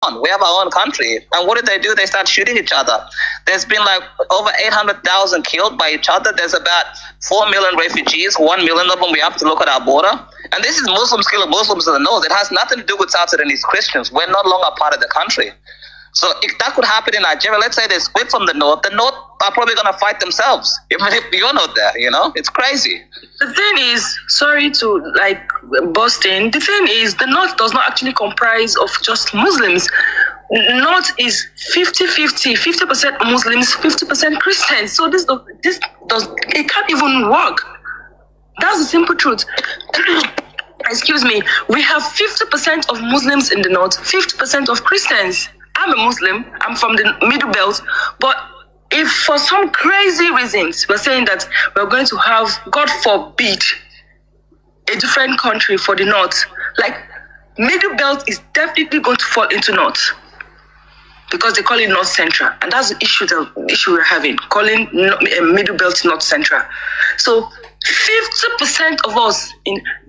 We have our own country. And what do? They start shooting each other. There's been like over 800,000 killed by each other. There's about 4 million refugees. 1 million of them, we have to look at our border. And this is Muslims killing Muslims in the north. It has nothing to do with South Sudanese Christians. We're no longer part of the country. So if that could happen in Nigeria, let's say they split from the north are probably going to fight themselves. Even if you're not there, it's crazy. The thing is, sorry to bust in, the thing is the north does not actually comprise of just Muslims. North is 50-50, 50% Muslims, 50% Christians. So it can't even work. That's the simple truth. Excuse me. We have 50% of Muslims in the north, 50% of Christians. I'm a Muslim. I'm from the Middle Belt. But if for some crazy reasons we're saying that we're going to have, God forbid, a different country for the north, Middle Belt is definitely going to fall into north because they call it North Central, and that's the issue we're having, calling Middle Belt North Central. So 50% of us,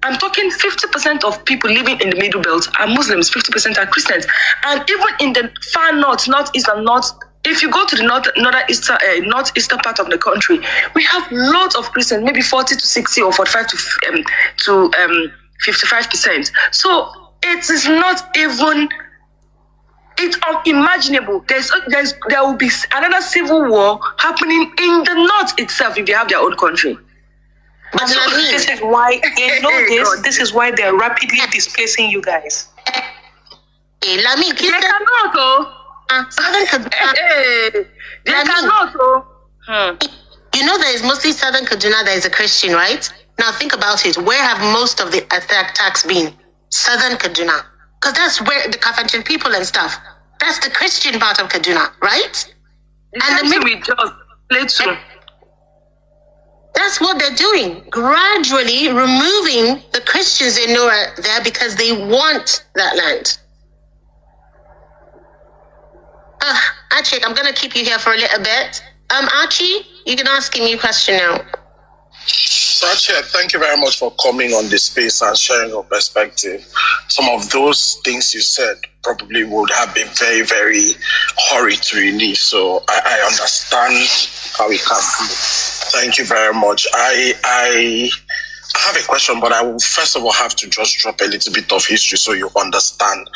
I'm talking 50% of people living in the Middle Belt are Muslims, 50% are Christians. And even in the far north, northeast and north, if you go to the northeastern part of the country, we have lots of Christians, maybe 40 to 60 or 45 to 55%. So it is not even, it's unimaginable. There will be another civil war happening in the north itself if they have their own country. But this is why this is why they're rapidly displacing you guys. They cannot. There is mostly Southern Kaduna that is a Christian, right? Now think about it. Where have most of the attacks been? Southern Kaduna. Because that's where the Kafanchan people and stuff. That's the Christian part of Kaduna, right? That's what they're doing. Gradually removing the Christians they know are there because they want that land. Archie, I'm going to keep you here for a little bit. Archie, you can ask me a question now. Archie, thank you very much for coming on this space and sharing your perspective. Some of those things you said probably would have been very, very hurried to release. So I understand how it can be. Thank you very much. I have a question, but I will first of all have to just drop a little bit of history so you understand.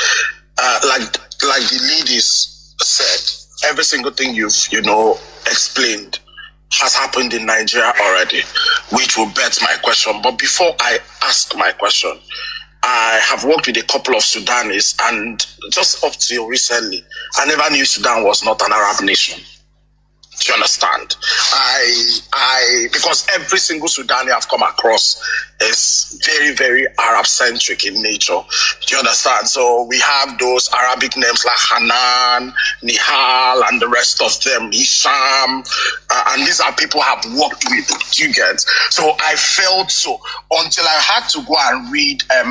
Like the ladies said, every single thing you've explained has happened in Nigeria already, which will bet my question. But before I ask my question, I have worked with a couple of Sudanese, and just up till recently, I never knew Sudan was not an Arab nation. Do you understand? Because every single Sudani I've come across is very, very Arab-centric in nature. Do you understand? So we have those Arabic names like Hanan, Nihal, and the rest of them, Hisham, and these are people I've worked with, do you get? So I felt so until I had to go and read a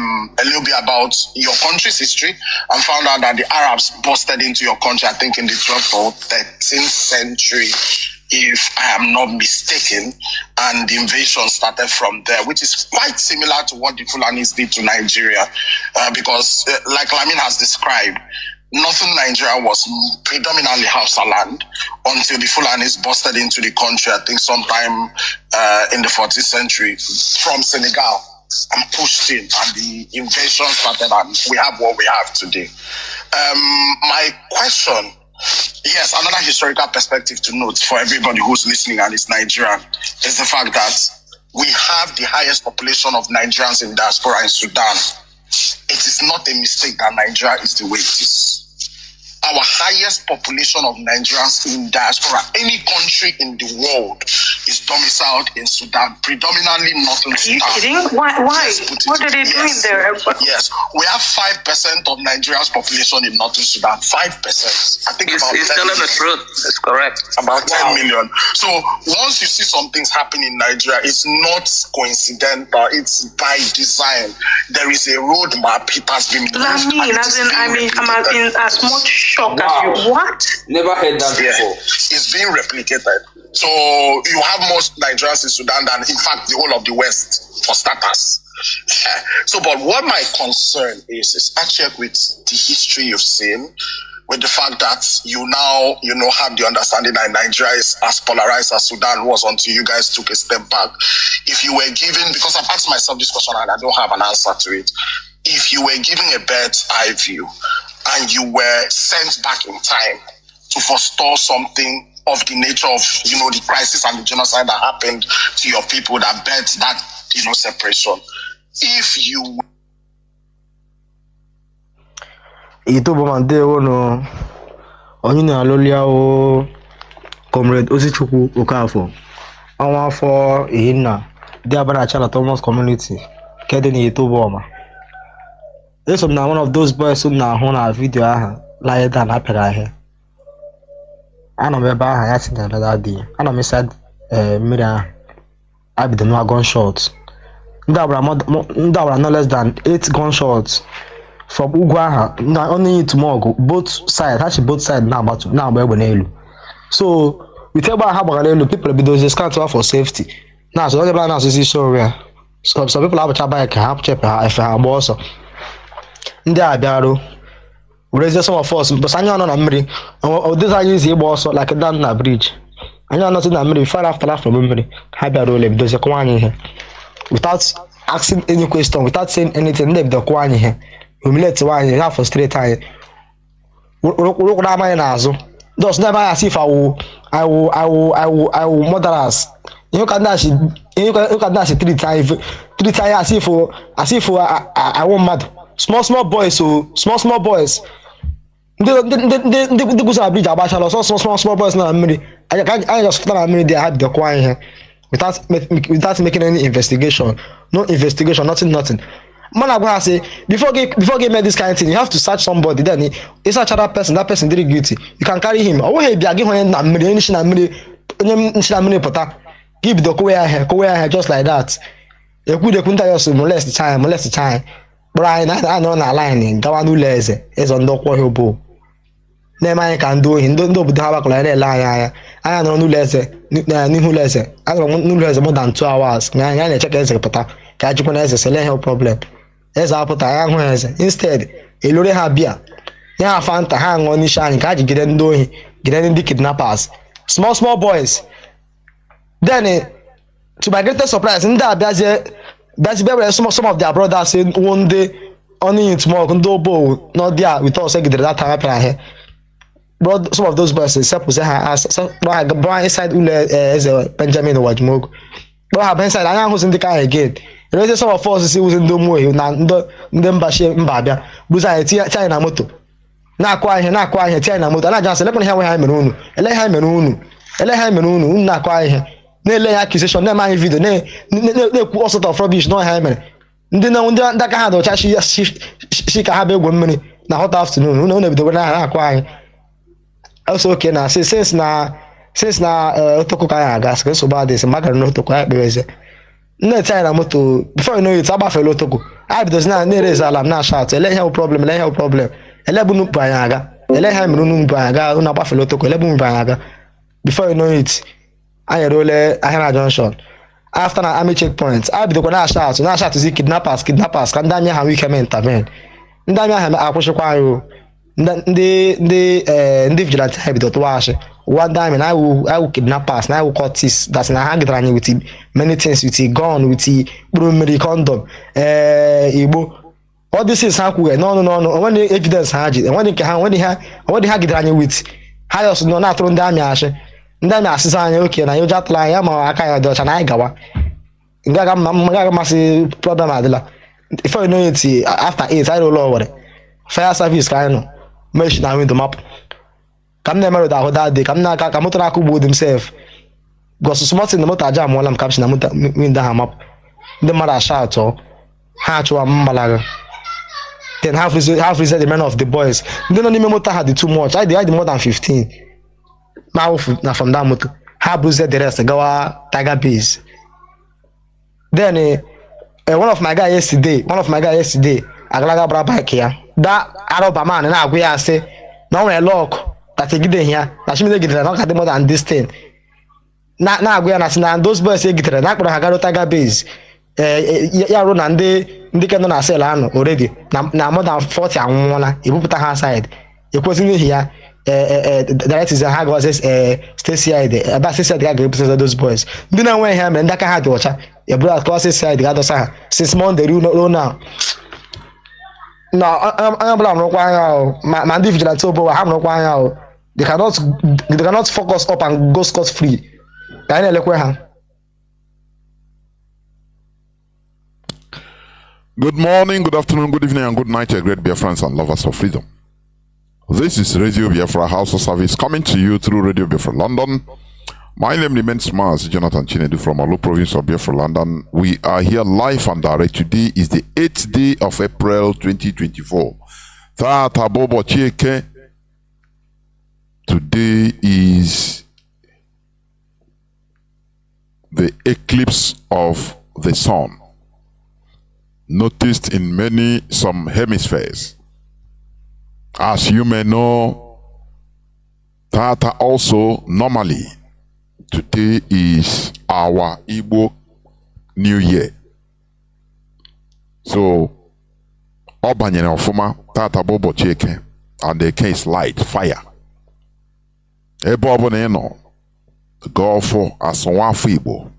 little bit about your country's history and found out that the Arabs busted into your country, I think in the 12th or 13th century, if I am not mistaken, and the invasion started from there, which is quite similar to what the Fulanis did to Nigeria, because like Lamin has described, northern Nigeria was predominantly Hausa land until the Fulanis busted into the country, I think sometime in the 14th century from Senegal, and pushed in, and the invasion started, and we have what we have today. My question, yes, another historical perspective to note for everybody who's listening and is Nigerian is the fact that we have the highest population of Nigerians in diaspora in Sudan. It is not a mistake that Nigeria is the way it is. Our highest population of Nigerians in diaspora, any country in the world, is domiciled in Sudan, predominantly northern Sudan. Are you kidding? Why? Yes, what are they doing there? Yes, we have 5% of Nigeria's population in northern Sudan. 5%. I think it's telling the truth. It's correct. About 10 million. So once you see some things happen in Nigeria, it's not coincidental. It's by design. There is a roadmap. It has been. I'm in as much shock as you. What? Never heard that before. It's being replicated. So you have most Nigerians in Sudan than, in fact, the whole of the West, for starters. So, but what my concern is I check with the history you've seen, with the fact that you now, have the understanding that Nigeria is as polarized as Sudan was until you guys took a step back. If you were given, because I've asked myself this question and I don't have an answer to it, if you were given a bird's eye view and you were sent back in time to forestall something of the nature of, the crisis and the genocide that happened to your people that birthed that, separation, if you ito bomande ono onye na alolia o comrade Osichukwu Okafo ọnwa afọ ihinna dị abana chala Thomas community kede ni ito boma eso na one of those boys na ahụ na video aha lie down apịara ahịa ana m ebe aha ya tinyere that day ana m inside mmiri ahụ abido nwa gunshot ndị abara no less than 8 gunshots from ugwu aha na only to Mogu both side na agba egbe n'elu. So with ebe ha gbara n'elu, people be those scout for safety na so onye bla na asisi show ya some people abacha bike ha chepe ha efe ha agba ọsọ ndị abịarụ raise some of us but anya nọ na mmiri this are use igba ọsọ like down na bridge anya nọ na mmiri far after from mmiri ha bịarụ ole bidozie kwa anyị ihe without asking any question, without saying anything. Ndị bido kwa anyị ihe humiliate anyị ha frustrate anyị urukura amanye n'azụ thus never as if I will murderers. You can dash 3 times as if I want mad small boys. So small boys ndị gusa bridge abachala so small boys na mmiri I just start na mmiri they had the kwa ihe without making any investigation. No investigation, nothing. Man, I'm gonna say before you make this kind of thing, you have to search somebody. Then you search that person did guilty. You can carry him. Oh, hey, give him give the kowe just like that. You could just molest the time. But I know na line. Gawanu leze is on the quarter. Never can do him. Don't do the havoc like that lie. I know no leze. I don't know more than 2 hours. I check as a pata. Catch you as a problem. As I put instead, a lorry habia. Yeah, found to hang on the shine. Catch you getting the kidnappers. Small boys. Then, to my greatest surprise, in that that's very some of their brothers saying one day only in tomorrow, not there with us. That time here. Brought some of those boys suppose inside Benjamin or Wajmog. But inside I was in the car again. There's some of us who's in the way them Bashir Mbabia. Buza China moto. Na kwa here China moto. And I just let me have him na kwa here. Ne accusation, ne my video, ne all sort of rubbish, no him. Ndị that kind of she can have a woman na hot afternoon. No be the na kwa. Also okay na since na otoko kaya gas so bad this matter no otoko ya beweze na China moto before you know it abafelo otoko I does na raise alarm na shout ele help problem ele bunu banyaga ele ha menu banyaga una abafelo otoko ele bunu banyaga before you know it I roll ahina junction after na army checkpoint I be the na shout is kidnappers kan danya ha we come intervene ndanya ha akwụshikwa ayo ndị vigilante have to wash one time and I will kidnap us and I will cut this that's na hang it with many things with gun with primary condom igbo all this is haku no when the evidence haji and when they hang it with how else no na throw ndami ashe ndami asisa anya okay na yo jatla ya ma aka ya do cha na igawa ngaga masi problem adila if you know it after 8 I don't know what fire service kind of mesh na window map kam na mero da that day kam na ka motor akubu himself go so smart in the motor jam wala caption na motor window map the mother shout ha chwa mbalaga then half is the men of the boys then only motor had too much I had more than 15 now from that motor ha bruise the rest go tiger base then one of my guys yesterday agalaga bra bike here that Arab man na agwe ya say no we lock that gide here na shimide gide na ka more than this thing na agwe na those boys say gide na kporo ha garo tiger base ya rụ na ndị ke nọ na sel anọ already na more than 40 anwụọla ebupụta ha side ekwesị n'ihi ya directors ha gọzi state side ebe state side ga ga-ebupụta those boys ndị na-enweghị ha mere ndị aka ha dị ọcha eburu atọ state side ga-adọsa ha since Monday ruo now na anya ọbụla mụrụkwa anya ahụ ma ndị vigilante obodo ha mụrụkwa anya ahụ they cannot focus up and go scot free ka anyị na-elekwe ha. Good morning, good afternoon, good evening, and good night, to great Biafrans and lovers of freedom. This is Radio Biafra HAUSA-SERVICE coming to you through Radio Biafra London. My name remains Mazi, Chinedu from Olu province of Biafra London. We are here live and direct. Today is the 8th day of April 2024. Today is the eclipse of the sun, noticed in some hemispheres. As you may know, that also normally today is our Igbo New Year. So, Obanyene Ofuma, Tata Bobo Cheke, and the case light, fire. Ebo Oboneno, go for Asonwafu Igbo.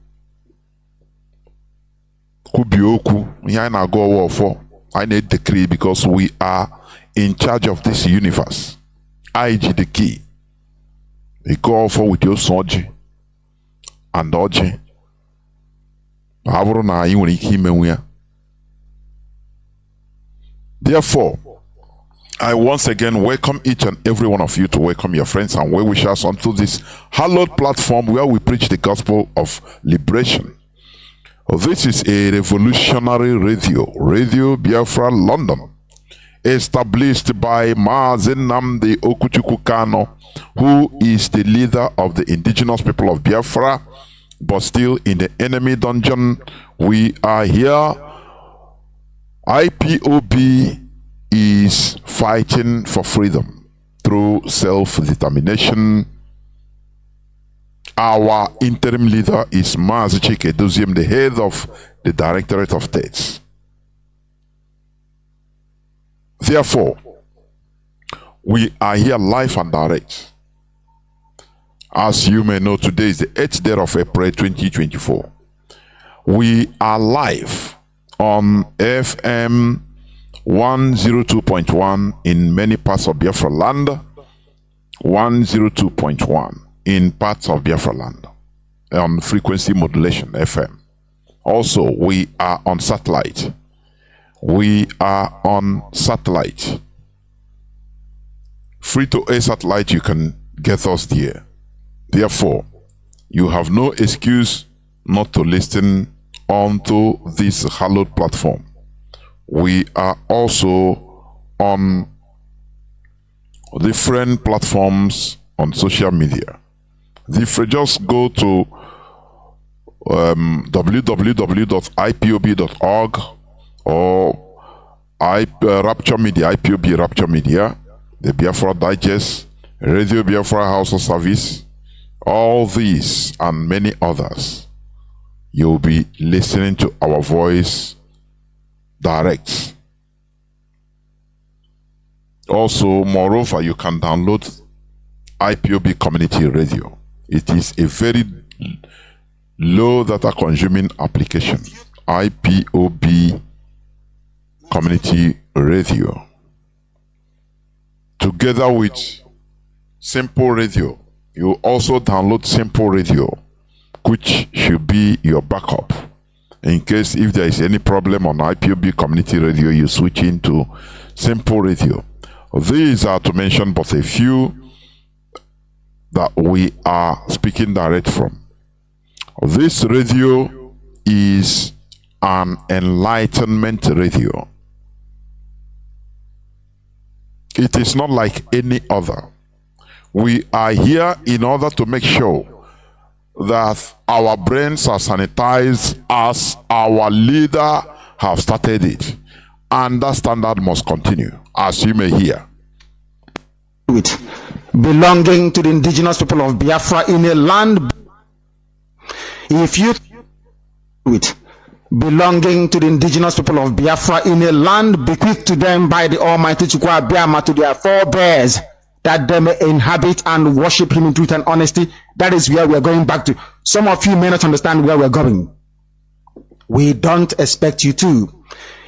Kubioku, Yana go war for. I need decree because we are in charge of this universe. IG the key. We go for with your soji and oji. Therefore, I once again welcome each and every one of you to welcome your friends and well-wishers onto this hallowed platform where we preach the gospel of liberation. This is a revolutionary radio, Radio Biafra London, established by Mazi Nnamdi Kanu, who is the leader of the indigenous people of Biafra, but still in the enemy dungeon. We are here. IPOB is fighting for freedom through self-determination. Our interim leader is Mazi Chinedu, the head of the Directorate of States. Therefore, we are here live and direct. As you may know, today is the 8th day of April 2024. We are live on FM 102.1 in many parts of Biafra land, 102.1 in parts of Biafra land on frequency modulation FM. Also, we are on satellite. We are on satellite. Free to air satellite, you can get us there. Therefore, you have no excuse not to listen onto this hallowed platform. We are also on different platforms on social media. Just go to www.ipob.org or Rapture Media, IPOB Rapture Media, the Biafra Digest, Radio Biafra HAUSA-SERVICE, all these and many others. You'll be listening to our voice direct. Also, moreover, you can download IPOB Community Radio. It is a very low data consuming application. IPOB Community Radio. Together with Simple Radio, you also download Simple Radio, which should be your backup. In case if there is any problem on IPOB Community Radio, you switch into Simple Radio. These are to mention but a few that we are speaking direct from. This radio is an enlightenment radio. It is not like any other. We are here in order to make sure that our brains are sanitized as our leader have started it. And that standard must continue, as you may hear. Belonging to the indigenous people of Biafra in a land, if you belonging to the indigenous people of Biafra in a land bequeathed to them by the Almighty Chukwu Abiyama to their forebears, that they may inhabit and worship him in truth and honesty. That is where we are going back to. Some of you may not understand where we're going. We don't expect you to.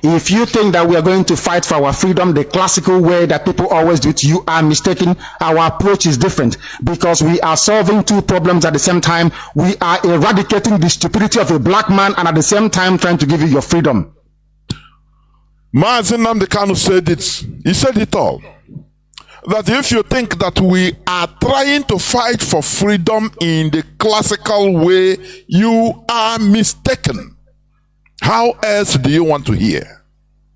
If you think that we are going to fight for our freedom the classical way that people always do it, you are mistaken. Our approach is different because we are solving two problems at the same time. We are eradicating the stupidity of a black man and at the same time trying to give you your freedom. Mazi Nnamdi Kanu said it. He said it all. That if you think that we are trying to fight for freedom in the classical way, you are mistaken. How else do you want to hear?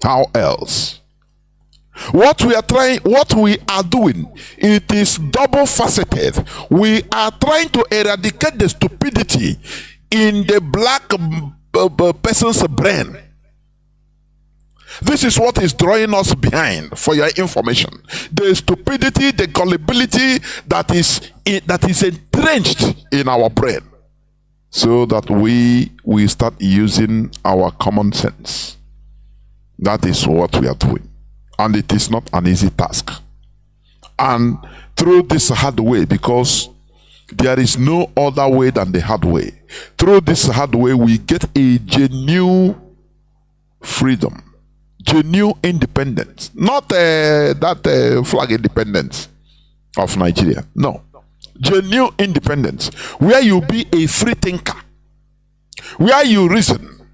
How else? What we are doing, it is double faceted. We are trying to eradicate the stupidity in the black person's brain. This is what is drawing us behind, for your information. The stupidity, the gullibility that is entrenched in our brain. So that we start using our common sense. That is what we are doing. And it is not an easy task. And through this hard way, because there is no other way than the hard way. Through this hard way, we get a genuine freedom. Genuine independence. Not that flag independence of Nigeria. No. Genuine independence, where you be a free thinker, where you reason,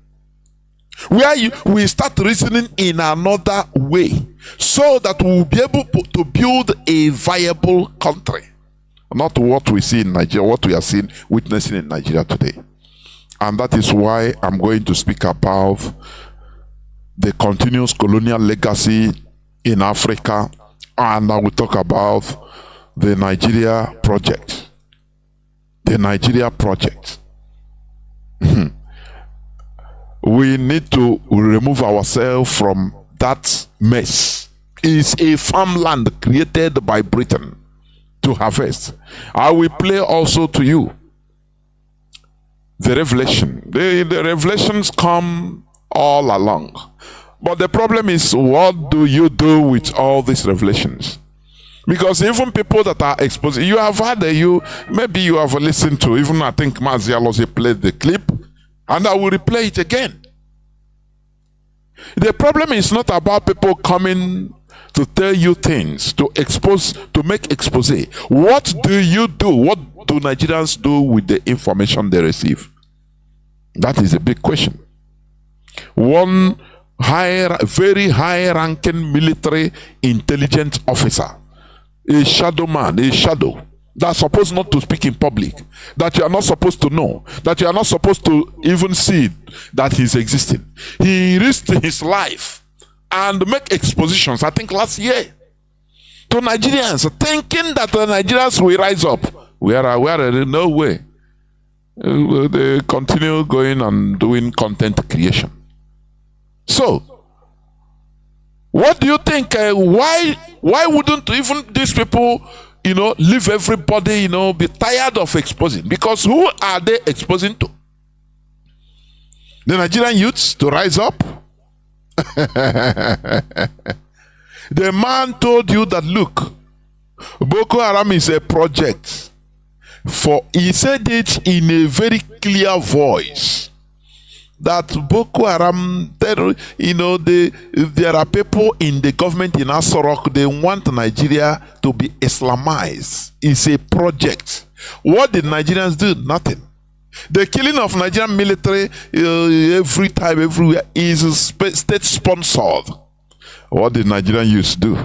where we start reasoning in another way, so that we will be able to build a viable country, not what we see in Nigeria, what we are seeing, witnessing in Nigeria today. And that is why I'm going to speak about the continuous colonial legacy in Africa, and I will talk about the Nigeria project. The Nigeria project. We need to remove ourselves from that mess. It's a farmland created by Britain to harvest. I will play also to you the revelation. The revelations come all along. But the problem is, what do you do with all these revelations? Because even people that are exposed, you have had maybe you have listened to, even I think Mazi played the clip, and I will replay it again. The problem is not about people coming to tell you things, to make expose. What do you do? What do Nigerians do with the information they receive? That is a big question. One very high-ranking military intelligence officer, a shadow man, a shadow, that's supposed not to speak in public, that you are not supposed to know, that you are not supposed to even see that he's existing. He risked his life and make expositions, I think last year, to Nigerians, thinking that the Nigerians will rise up. We are in no way. They continue going and doing content creation. So, what do you think? Why wouldn't even these people, leave everybody, be tired of exposing? Because who are they exposing to? The Nigerian youths to rise up? The man told you that, look, Boko Haram is a project. He said it in a very clear voice. That Boko Haram, there are people in the government in Asorok, they want Nigeria to be Islamized. It's a project. What did Nigerians do? Nothing. The killing of Nigerian military every time, everywhere, is state-sponsored. What did Nigerian youth do?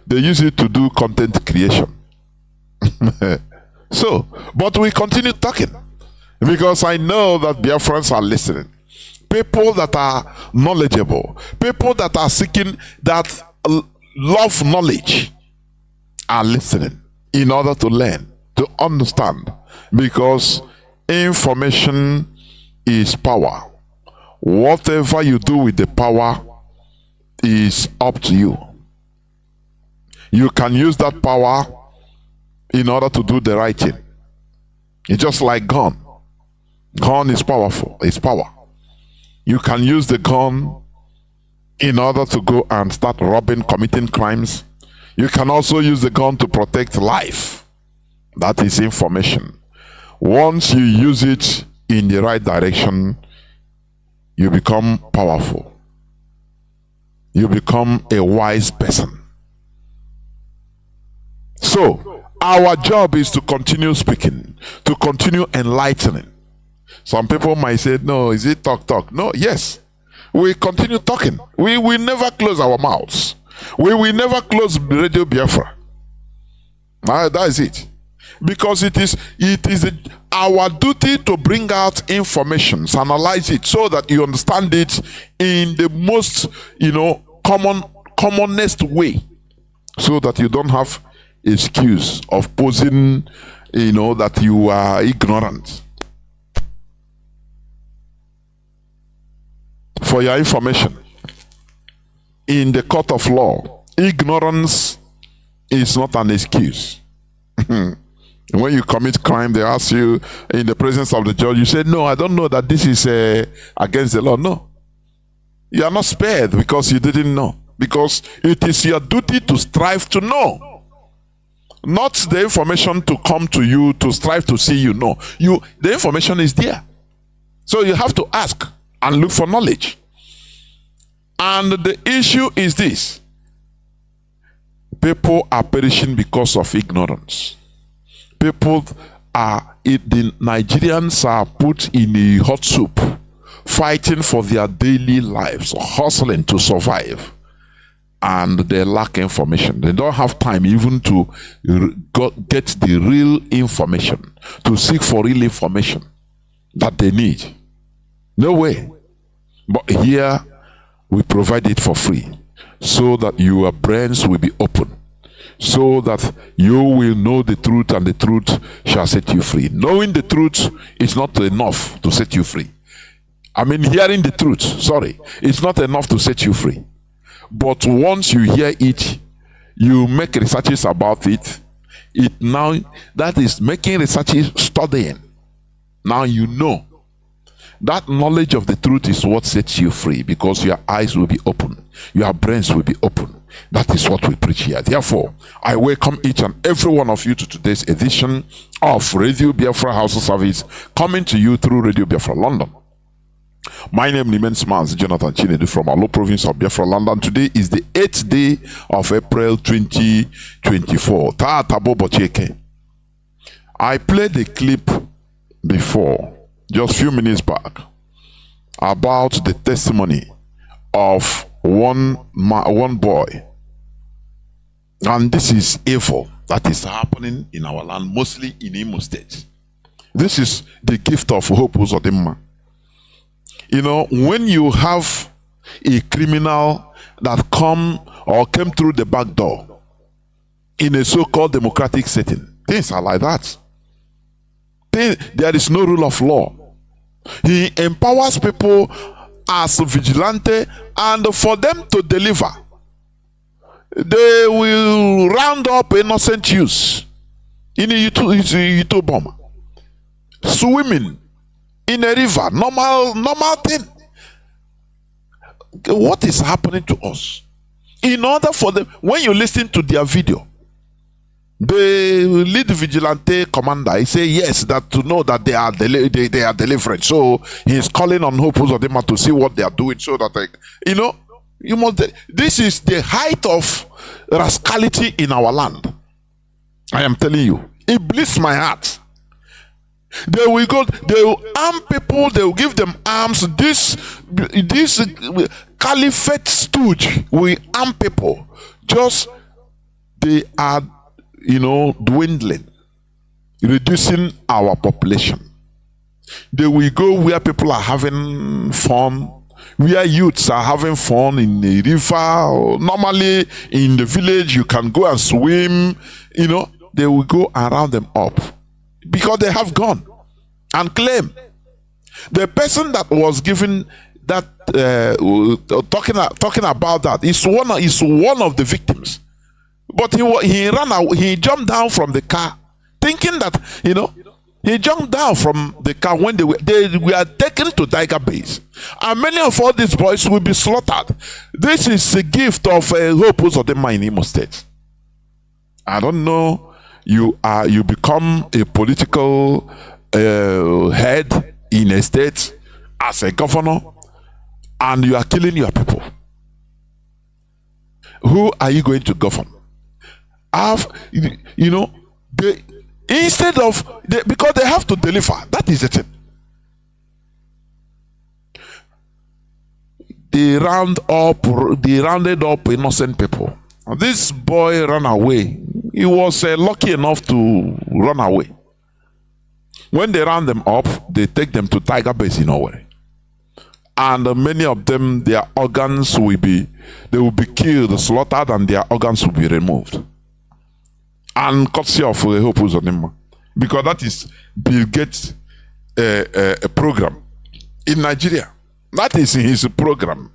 They use it to do content creation. So, but we continue talking. Because I know that Biafrans are listening. People that are knowledgeable. People that are seeking, that love knowledge, are listening in order to learn, to understand. Because information is power. Whatever you do with the power is up to you. You can use that power in order to do the right thing. It's just like gun. Gun is powerful. It's power. You can use the gun in order to go and start robbing, committing crimes. You can also use the gun to protect life. That is information. Once you use it in the right direction, you become powerful. You become a wise person. So, our job is to continue speaking, to continue enlightening. Some people might say, no, is it talk? No, yes. We continue talking. We will never close our mouths. We will never close Radio Biafra. That is it. Because it is our duty to bring out information, analyze it so that you understand it in the most, commonest way, so that you don't have excuse of posing, that you are ignorant. For your information, in the court of law, ignorance is not an excuse. When you commit crime, they ask you in the presence of the judge, you say, no, I don't know that this is against the law. No. You are not spared because you didn't know. Because it is your duty to strive to know. Not the information to come to you to strive to see you know. The information is there. So you have to ask and look for knowledge. And the issue is this. People are perishing because of ignorance. The Nigerians are put in a hot soup, fighting for their daily lives, hustling to survive. And they lack information. They don't have time even to get the real information, to seek for real information that they need. No way. But here, we provide it for free, so that your brains will be open, so that you will know the truth, and the truth shall set you free. Knowing the truth is not enough to set you free. Hearing the truth, it's not enough to set you free. But once you hear it, you make researches about it. That is making researches, studying. Now you know. That knowledge of the truth is what sets you free, because your eyes will be open, your brains will be open. That is what we preach here. Therefore, I welcome each and every one of you to today's edition of Radio Biafra HAUSA-SERVICE, coming to you through Radio Biafra London. My name is Mazi Chinedu from Alo province of Biafra, London. Today is the 8th day of April 2024. I played a clip before, just a few minutes back, about the testimony of one boy. And this is evil that is happening in our land, mostly in Imo State. This is the gift of Hope Uzodimma. When you have a criminal that came through the back door in a so-called democratic setting, things are like that. There is no rule of law. He empowers people as vigilante, and for them to deliver, they will round up innocent youths in a YouTube bomb, swimming in a river, normal thing. What is happening to us? In order for them, when you listen to their video, the lead vigilante commander, he say yes, that to know that they are delivering. So he's calling on Hope Uzodimma to see what they are doing, so that you must. This is the height of rascality in our land. I am telling you, it bleeds my heart. They will arm people, they will give them arms. This caliphate stooge will arm people. Just they are dwindling, reducing our population. They will go where people are having fun, where youths are having fun in the river. Normally in the village you can go and swim. They will go and round them up because they have gone and claim. The person that was given that talking about that is one of the victims. But he ran out, he jumped down from the car, thinking that He jumped down from the car when they were taken to Tiger Base. And many of all these boys will be slaughtered. This is a gift of Hope Uzodinma in Imo State. I don't know. You become a political head in a state as a governor, and you are killing your people. Who are you going to govern? Because they have to deliver. That is the thing. They rounded up innocent people. This boy ran away. He was lucky enough to run away. When they round them up, they take them to Tiger Base in Owerri. And many of them, their organs will be killed, slaughtered, and their organs will be removed. And courtesy of Hope Uzodinma, because that is Bill Gates' a program in Nigeria. That is his program,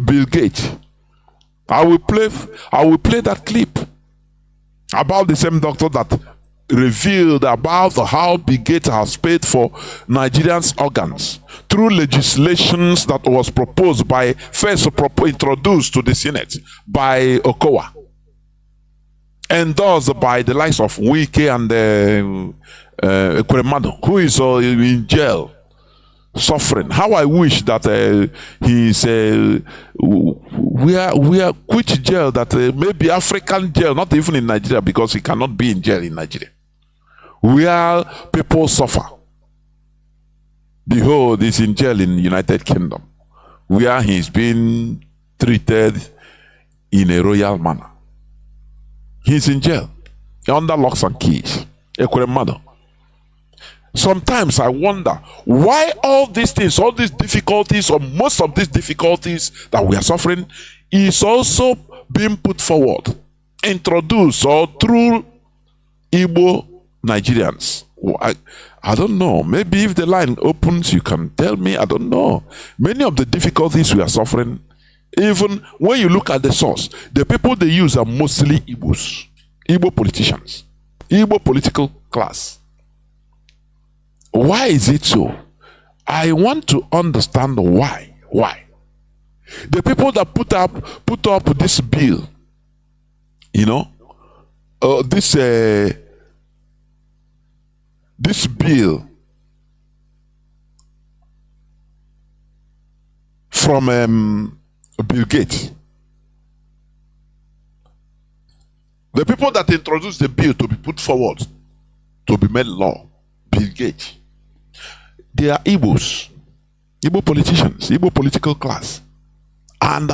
Bill Gates. I will play that clip about the same doctor that revealed about how Bill Gates has paid for Nigerians' organs through legislations that was proposed introduced to the Senate by Okowa, endorsed by the likes of Wike and Ekweremadu, who is in jail suffering. How I wish that which jail, that maybe African jail, not even in Nigeria, because he cannot be in jail in Nigeria, where people suffer. Behold, he's in jail in United Kingdom, where he's being treated in a royal manner. He's in jail under locks and keys. Ekweremadu. Sometimes I wonder why all these things, all these difficulties, or most of these difficulties that we are suffering, is also being put forward, introduced, or through Igbo Nigerians. I don't know. Maybe if the line opens, you can tell me. I don't know. Many of the difficulties we are suffering, even when you look at the source, the people they use are mostly Igbos, Igbo politicians, Igbo political class. Why is it so? I want to understand why. Why? The people that put up this bill, this bill from Bill Gates. The people that introduced the bill to be put forward, to be made law, Bill Gates, they are Igbos, Igbo politicians, Igbo political class. And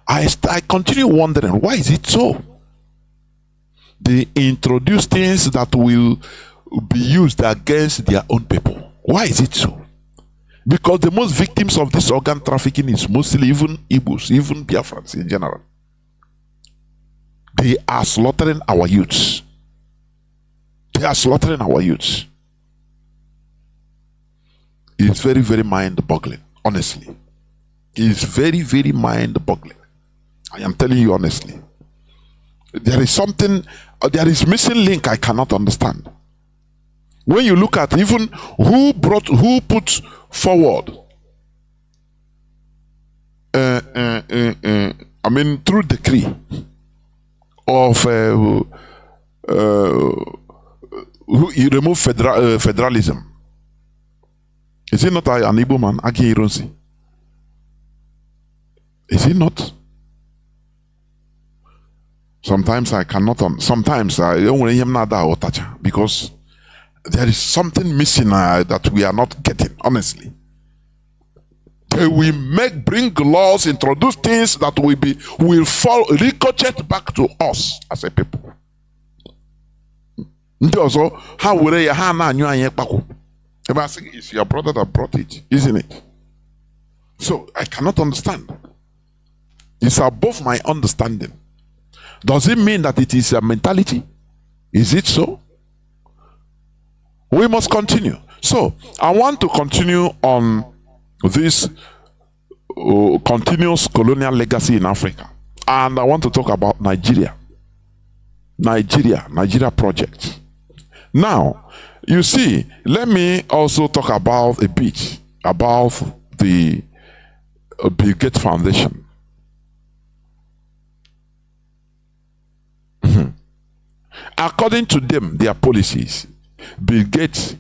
I continue wondering, why is it so? They introduce things that will be used against their own people. Why is it so? Because the most victims of this organ trafficking is mostly even Igbos, even Biafrans in general. They are slaughtering our youths. They are slaughtering our youths. It's very, very mind-boggling, honestly. It's very, very mind-boggling. I am telling you honestly. There is something, there is missing link I cannot understand. When you look at even who put forward, through decree of who you remove federalism. Is he not an Igbo man, Aki Ironsi? Is he not? Sometimes I cannot. Sometimes I don't want him nada because there is something missing that we are not getting. Honestly, they will bring laws, introduce things that will fall ricochet back to us as a people. Also, how will they it's your brother that brought it, isn't it? So I cannot understand. It's above my understanding. Does it mean that it is a mentality? Is it so? We must continue. So I want to continue on this continuous colonial legacy in Africa. And I want to talk about Nigeria project. Now, you see, let me also talk about a bit about the Bill Gates Foundation. According to them, their policies, Bill Gates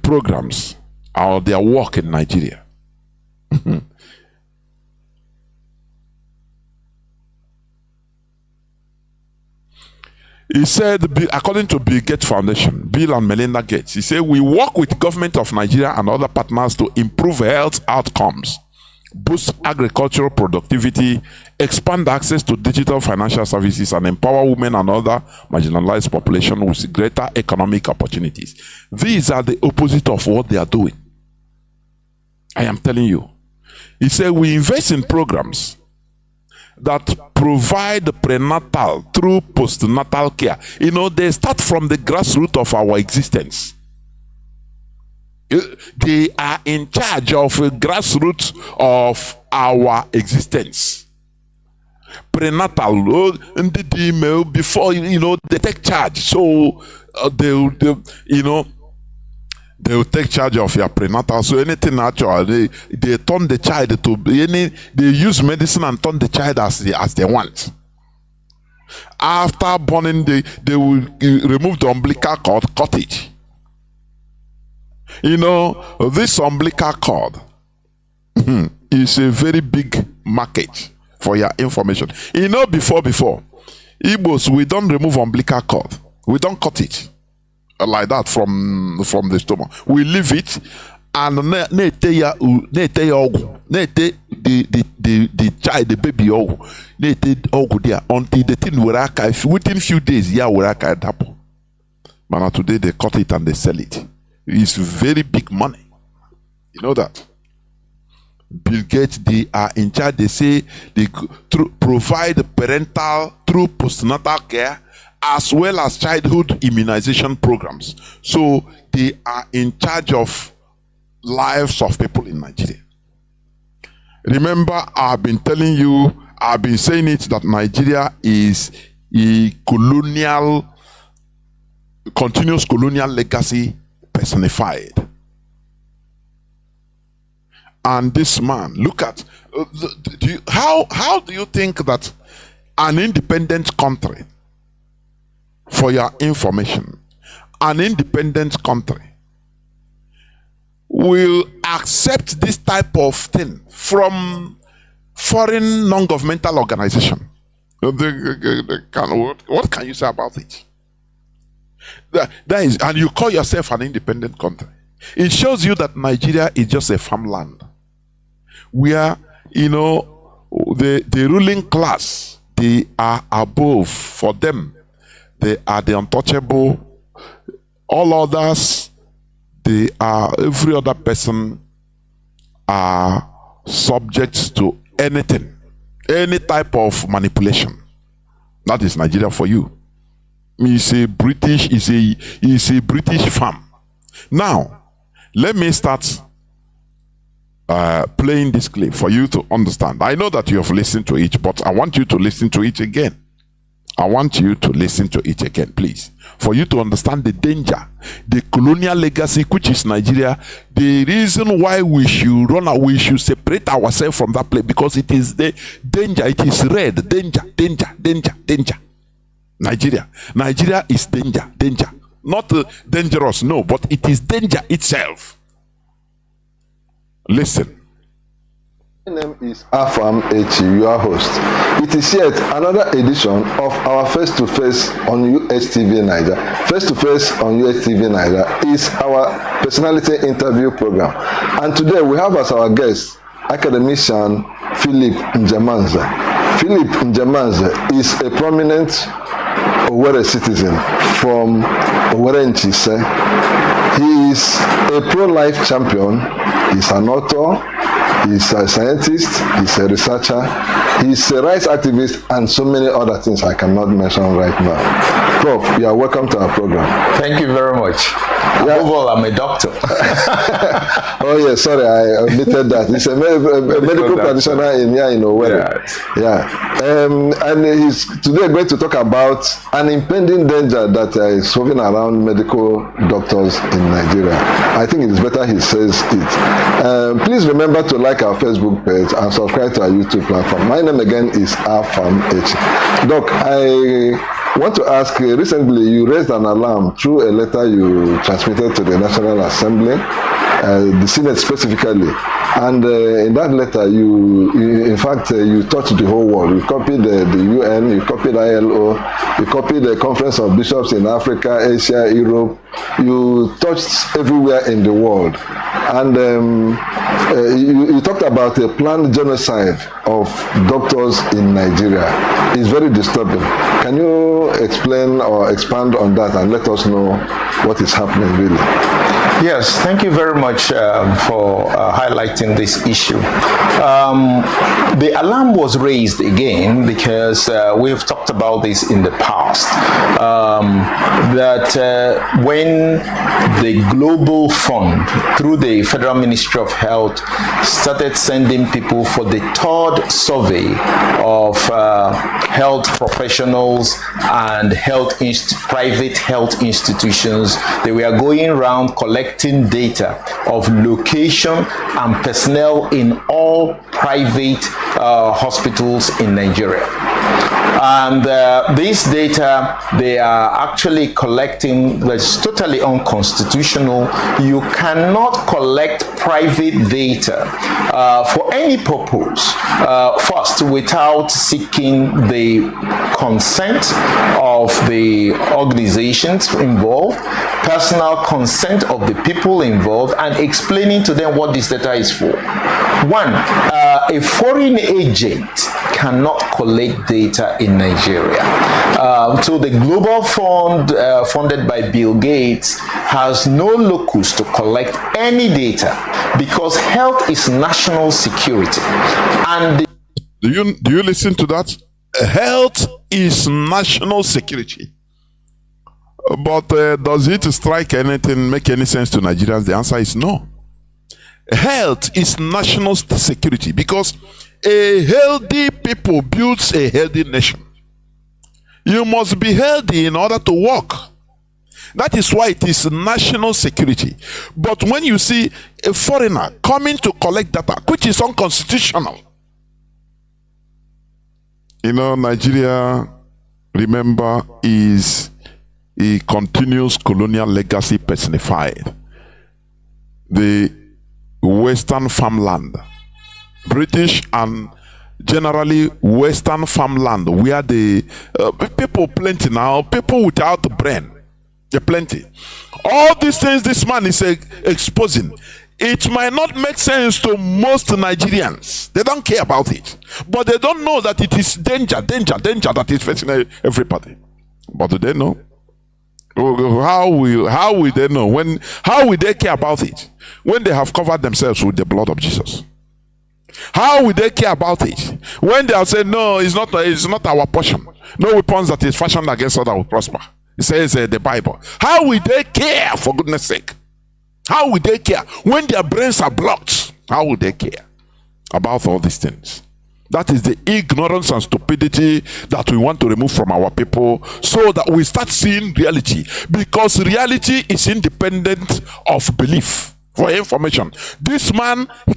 programs or their work in Nigeria. He said, according to Bill Gates Foundation, Bill and Melinda Gates, he said, we work with government of Nigeria and other partners to improve health outcomes, boost agricultural productivity, expand access to digital financial services, and empower women and other marginalized populations with greater economic opportunities. These are the opposite of what they are doing. I am telling you. He said, we invest in programs that provide prenatal through postnatal care. You know, they start from the grassroots of our existence. They are in charge of the grassroots of our existence. Prenatal, before, you know, they take charge. So they will take charge of your prenatal. So anything natural, they turn the child to they use medicine and turn the child as they want. After burning, they will remove the umbilical cord, cut it. You know, this umbilical cord is a very big market for your information. You know, before Igbos, we don't remove umbilical cord. We don't cut it like that from the stomach. We leave it and the child, the baby there until the thing will archive within few days. Will archive happen. But today they cut it and they sell it. It's very big money. You know that. Bill Gates, they are in charge. They say they provide parental through postnatal care as well as childhood immunization programs. So they are in charge of lives of people in Nigeria. Remember, I've been telling you, I've been saying it, that Nigeria is a continuous colonial legacy personified. And this man, look at, how do you think that an independent country, for your information, an independent country will accept this type of thing from foreign non-governmental organization? What can you say about it? That is, and you call yourself an independent country. It shows you that Nigeria is just a farmland where, you know, the ruling class, they are above. For them, they are the untouchable. All others, they are, every other person are subject to anything, any type of manipulation. That is Nigeria for you. It's a British farm. Now, let me start playing this clip for you to understand. I know that you have listened to it, but I want you to listen to it again. I want you to listen to it again, please, for you to understand the danger, the colonial legacy, which is Nigeria, the reason why we should run away, we should separate ourselves from that place, because it is the danger, it is red, danger. Nigeria is danger. Not dangerous, no, but it is danger itself. Listen. My name is Afam Echi, your host. It is yet another edition of our Face-to-Face on USTV Niger. Face-to-Face on USTV Niger is our personality interview program. And today we have as our guest academician Philip Njemanze. Philip Njemanze is a prominent Owerri citizen from Owerri Nchise. He is a pro-life champion. He's an author. He's a scientist, he's a researcher, He's a rights activist and so many other things I cannot mention right now. Prof, you are welcome to our program. Thank you very much. Yeah. Above all, I'm a doctor. Oh yes, sorry, I omitted that. He's a medical practitioner in Owerri. Yeah. And he's today going to talk about an impending danger that is hovering around medical doctors in Nigeria. I think it is better he says it. Please remember to like our Facebook page and subscribe to our YouTube platform. My name again is HAUSA-SERVICE. Doc, I want to ask, recently you raised an alarm through a letter you transmitted to the National Assembly, the Senate specifically. And in that letter, in fact, you touched the whole world. You copied the UN, you copied ILO, you copied the Conference of Bishops in Africa, Asia, Europe. You touched everywhere in the world. And you talked about a planned genocide of doctors in Nigeria. It's very disturbing. Can you explain or expand on that and let us know what is happening really? Yes, thank you very much for highlighting this issue. The alarm was raised again because we've talked about this in the past, that when the Global Fund, through the Federal Ministry of Health, started sending people for the third survey of health professionals and private health institutions, they were going around collecting data of location and personnel in all private hospitals in Nigeria. And this data they are actually collecting that's totally unconstitutional. You cannot collect private data for any purpose first without seeking the consent of the organizations involved, personal consent of the people involved, and explaining to them what this data is for. One, a foreign agent cannot collect data in Nigeria. So the Global Fund, funded by Bill Gates, has no locus to collect any data because health is national security. And do you listen to that? Health is national security. But does it strike anything, make any sense to Nigerians? The answer is no. Health is national security because a healthy people builds a healthy nation. You must be healthy in order to work. That is why it is national security. But when you see a foreigner coming to collect data, which is unconstitutional, Nigeria, remember, is a continuous colonial legacy personified. The Western farmland, British and generally Western farmland, where the people plenty now, people without brain, they're plenty. All these things this man is exposing, it might not make sense to most Nigerians. They don't care about it, but they don't know that it is danger that is facing everybody. But do they know? How will they know? How will they care about it when they have covered themselves with the blood of Jesus? How will they care about it when they have said, no, it's not our portion. No weapons that is fashioned against us that will prosper. It says the Bible. How will they care, for goodness sake? How will they care when their brains are blocked? How will they care about all these things? That is the ignorance and stupidity that we want to remove from our people so that we start seeing reality. Because reality is independent of belief. For information, this man, he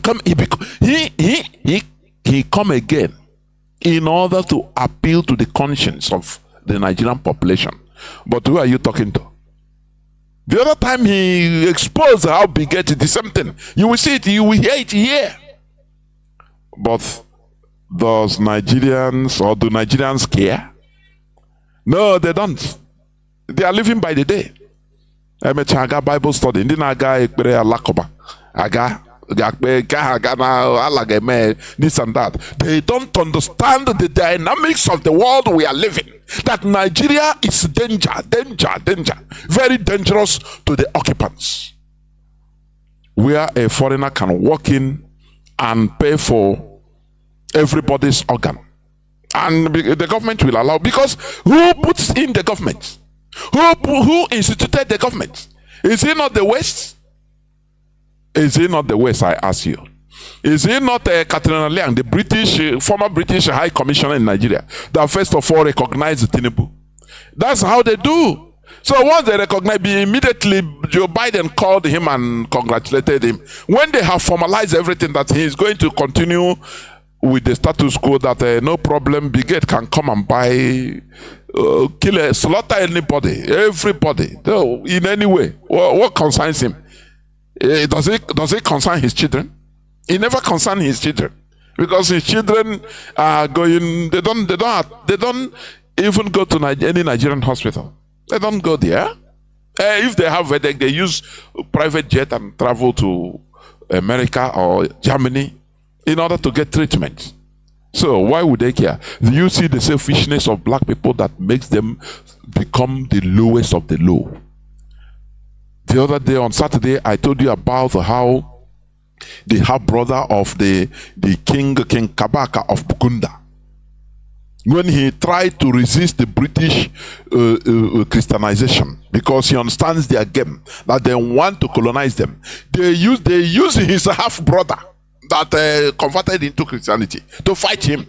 come again in order to appeal to the conscience of the Nigerian population. But who are you talking to? The other time he exposed how big it is, the same thing. You will see it, you will hear it here. But do Nigerians care? No, they don't. They are living by the day. Aga Bible study. Ndị na-aga ekpere alakoba. Aga this and that. They don't understand the dynamics of the world we are living. That Nigeria is danger. Very dangerous to the occupants. Where a foreigner can walk in and pay for everybody's organ. And the government will allow, because who puts in the government? Who instituted the government? Is it not the West? Is it not the West, I ask you? Is it not Katrina Liang, the former British High Commissioner in Nigeria, that first of all recognized Tinubu? That's how they do. So once they recognize, immediately Joe Biden called him and congratulated him. When they have formalized everything that he is going to continue with the status quo, that no problem, Brigade can come and buy, kill, slaughter anybody, everybody, in any way. What concerns him? Does it concern his children? It never concerns his children, because his children are going. They don't even go to any Nigerian hospital. They don't go there. If they have headache, they use private jet and travel to America or Germany in order to get treatment. So why would they care? Do you see the selfishness of black people that makes them become the lowest of the low? The other day on Saturday, I told you about how the half brother of the King Kabaka of Bukunda, when he tried to resist the British Christianization, because he understands their game, that they want to colonize them, they use his half brother that converted into Christianity to fight him.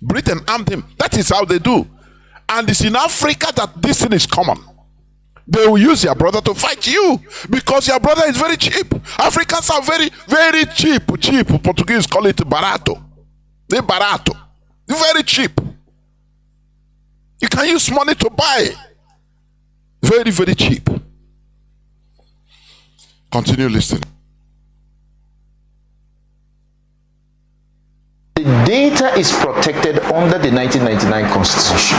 Britain armed him. That is how they do. And it's in Africa that this thing is common. They will use your brother to fight you because your brother is very cheap. Africans are very, very cheap. Cheap. Portuguese call it barato. They're barato. They're very cheap. You can use money to buy. Very, very cheap. Continue listening. The data is protected under the 1999 Constitution.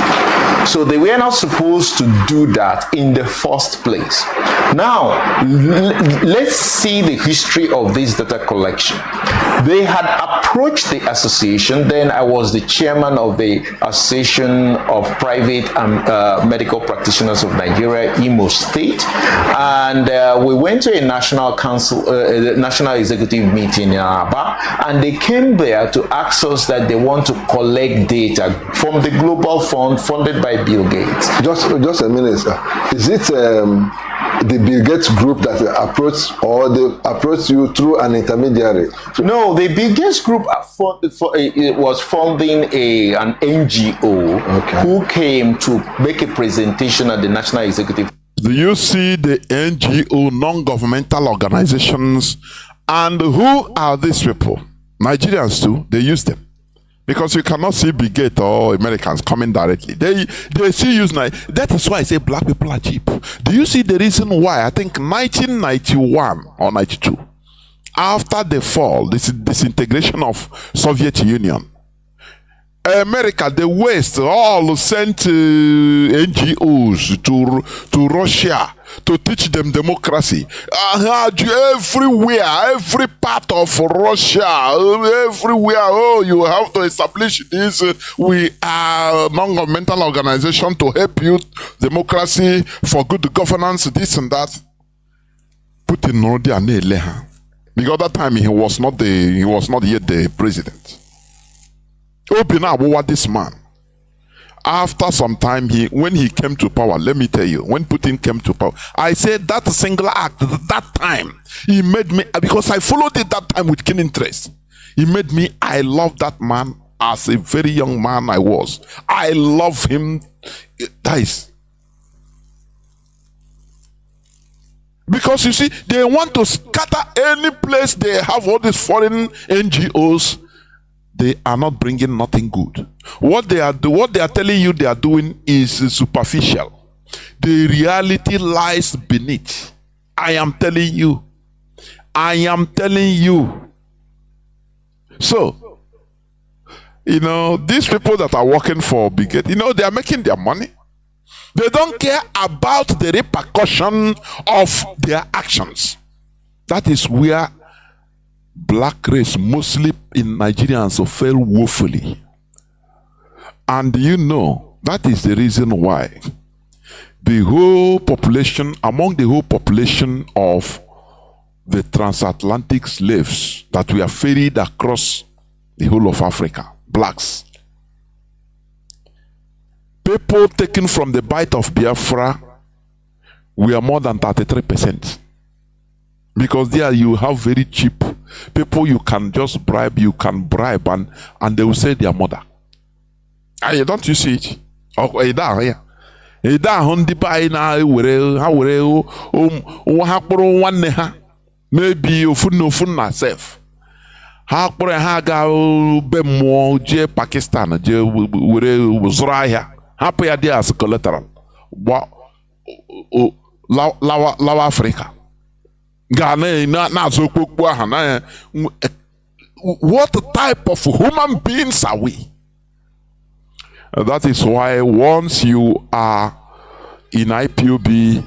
So they were not supposed to do that in the first place. Now, let's see the history of this data collection. They had approached the association. Then I was the chairman of the Association of Private and Medical Practitioners of Nigeria, Imo State. And we went to a national council, national executive meeting in Aba, and they came there to ask us that they want to collect data from the Global Fund funded by Bill Gates. Just a minute, sir. Is it the Bill Gates group that approached, or they approached you through an intermediary? No, the Bill Gates group it was funding an NGO who came to make a presentation at the National Executive. Do you see the NGO, non-governmental organizations, and who are these people? Nigerians too, they use them. Because you cannot see Bill Gates or Americans coming directly. They still use that is why I say black people are cheap. Do you see the reason why? I think 1991 or 92, after the fall, this disintegration of Soviet Union, America, the West, all sent NGOs to Russia to teach them democracy. Everywhere, every part of Russia, everywhere, you have to establish this. We are non-governmental organization to help you, democracy, for good governance, this and that. Putin already, because that time he was not yet the president. What this man, after some time, when he came to power, let me tell you, when Putin came to power, I said that single act, that time, he made me, because I followed it that time with keen interest. He made me, I love that man as a very young man I was. I love him, guys. Because you see, they want to scatter any place they have all these foreign NGOs. They are not bringing nothing good. What they are telling you they are doing is superficial. The reality lies beneath. I am telling you. I am telling you. So, these people that are working for Big Gate, they are making their money. They don't care about the repercussion of their actions. That is where black race, mostly in Nigerians, fail woefully. And that is the reason why the whole population, among the whole population of the transatlantic slaves that were ferried across the whole of Africa, blacks, people taken from the bite of Biafra, we are more than 33%. Because there you have very cheap people you can just bribe, and they will say their mother. Don't you see it? Maybe ofuna self. Ha kpọrọ ha ga be mmụọ jee Pakistan jee were zụrụ ahịa hapụ ya dị as collateral lawa Africa ga na-azụ okpokpo aha na what type of human beings are we? That is why once you are in IPOB,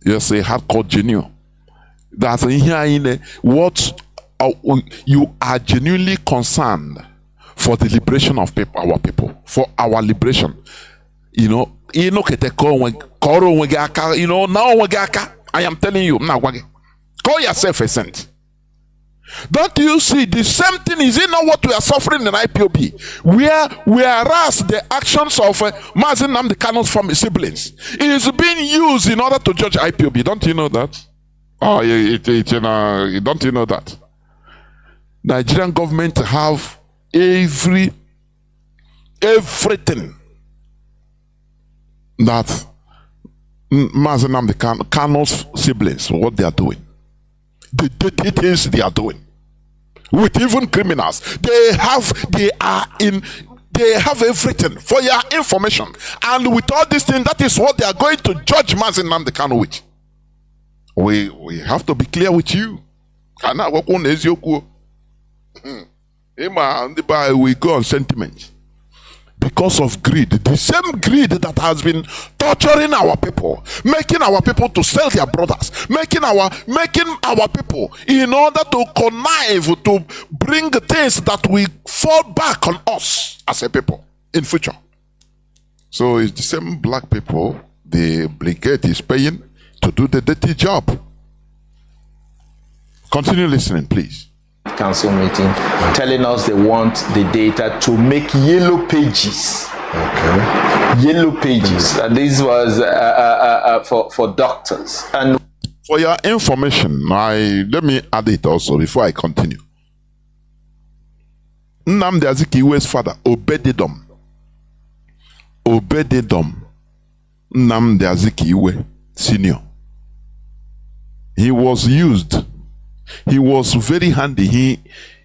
you're a hardcore genuine. That's in here what you are genuinely concerned for the liberation of people, our people, for our liberation. You know, now I am telling you, call yourself a saint. Don't you see the same thing? Is it not what we are suffering in IPOB? Whereas the actions of Mazi Nnamdi Kanu's family siblings is being used in order to judge IPOB. Don't you know that? Oh, don't you know that? Nigerian government have everything that Mazi Nnamdi Kanu's siblings, what they are doing. The dirty things they are doing with even criminals. They have everything for your information, and with all these things, that is what they are going to judge Mazi Nnamdi Kanu with. We have to be clear with you. We go on sentiment because of greed, the same greed that has been torturing our people, making our people to sell their brothers, making our people in order to connive to bring things that will fall back on us as a people in future. So it's the same black people the brigade is paying to do the dirty job. Continue listening, please. Council meeting telling us they want the data to make yellow pages. Okay. Yellow pages. And this was for doctors. And for your information, let me add it also before I continue. Nnamdi Azikiwe's father, Obededom, Nnamdi Azikiwe Senior. He was used. He was very handy. He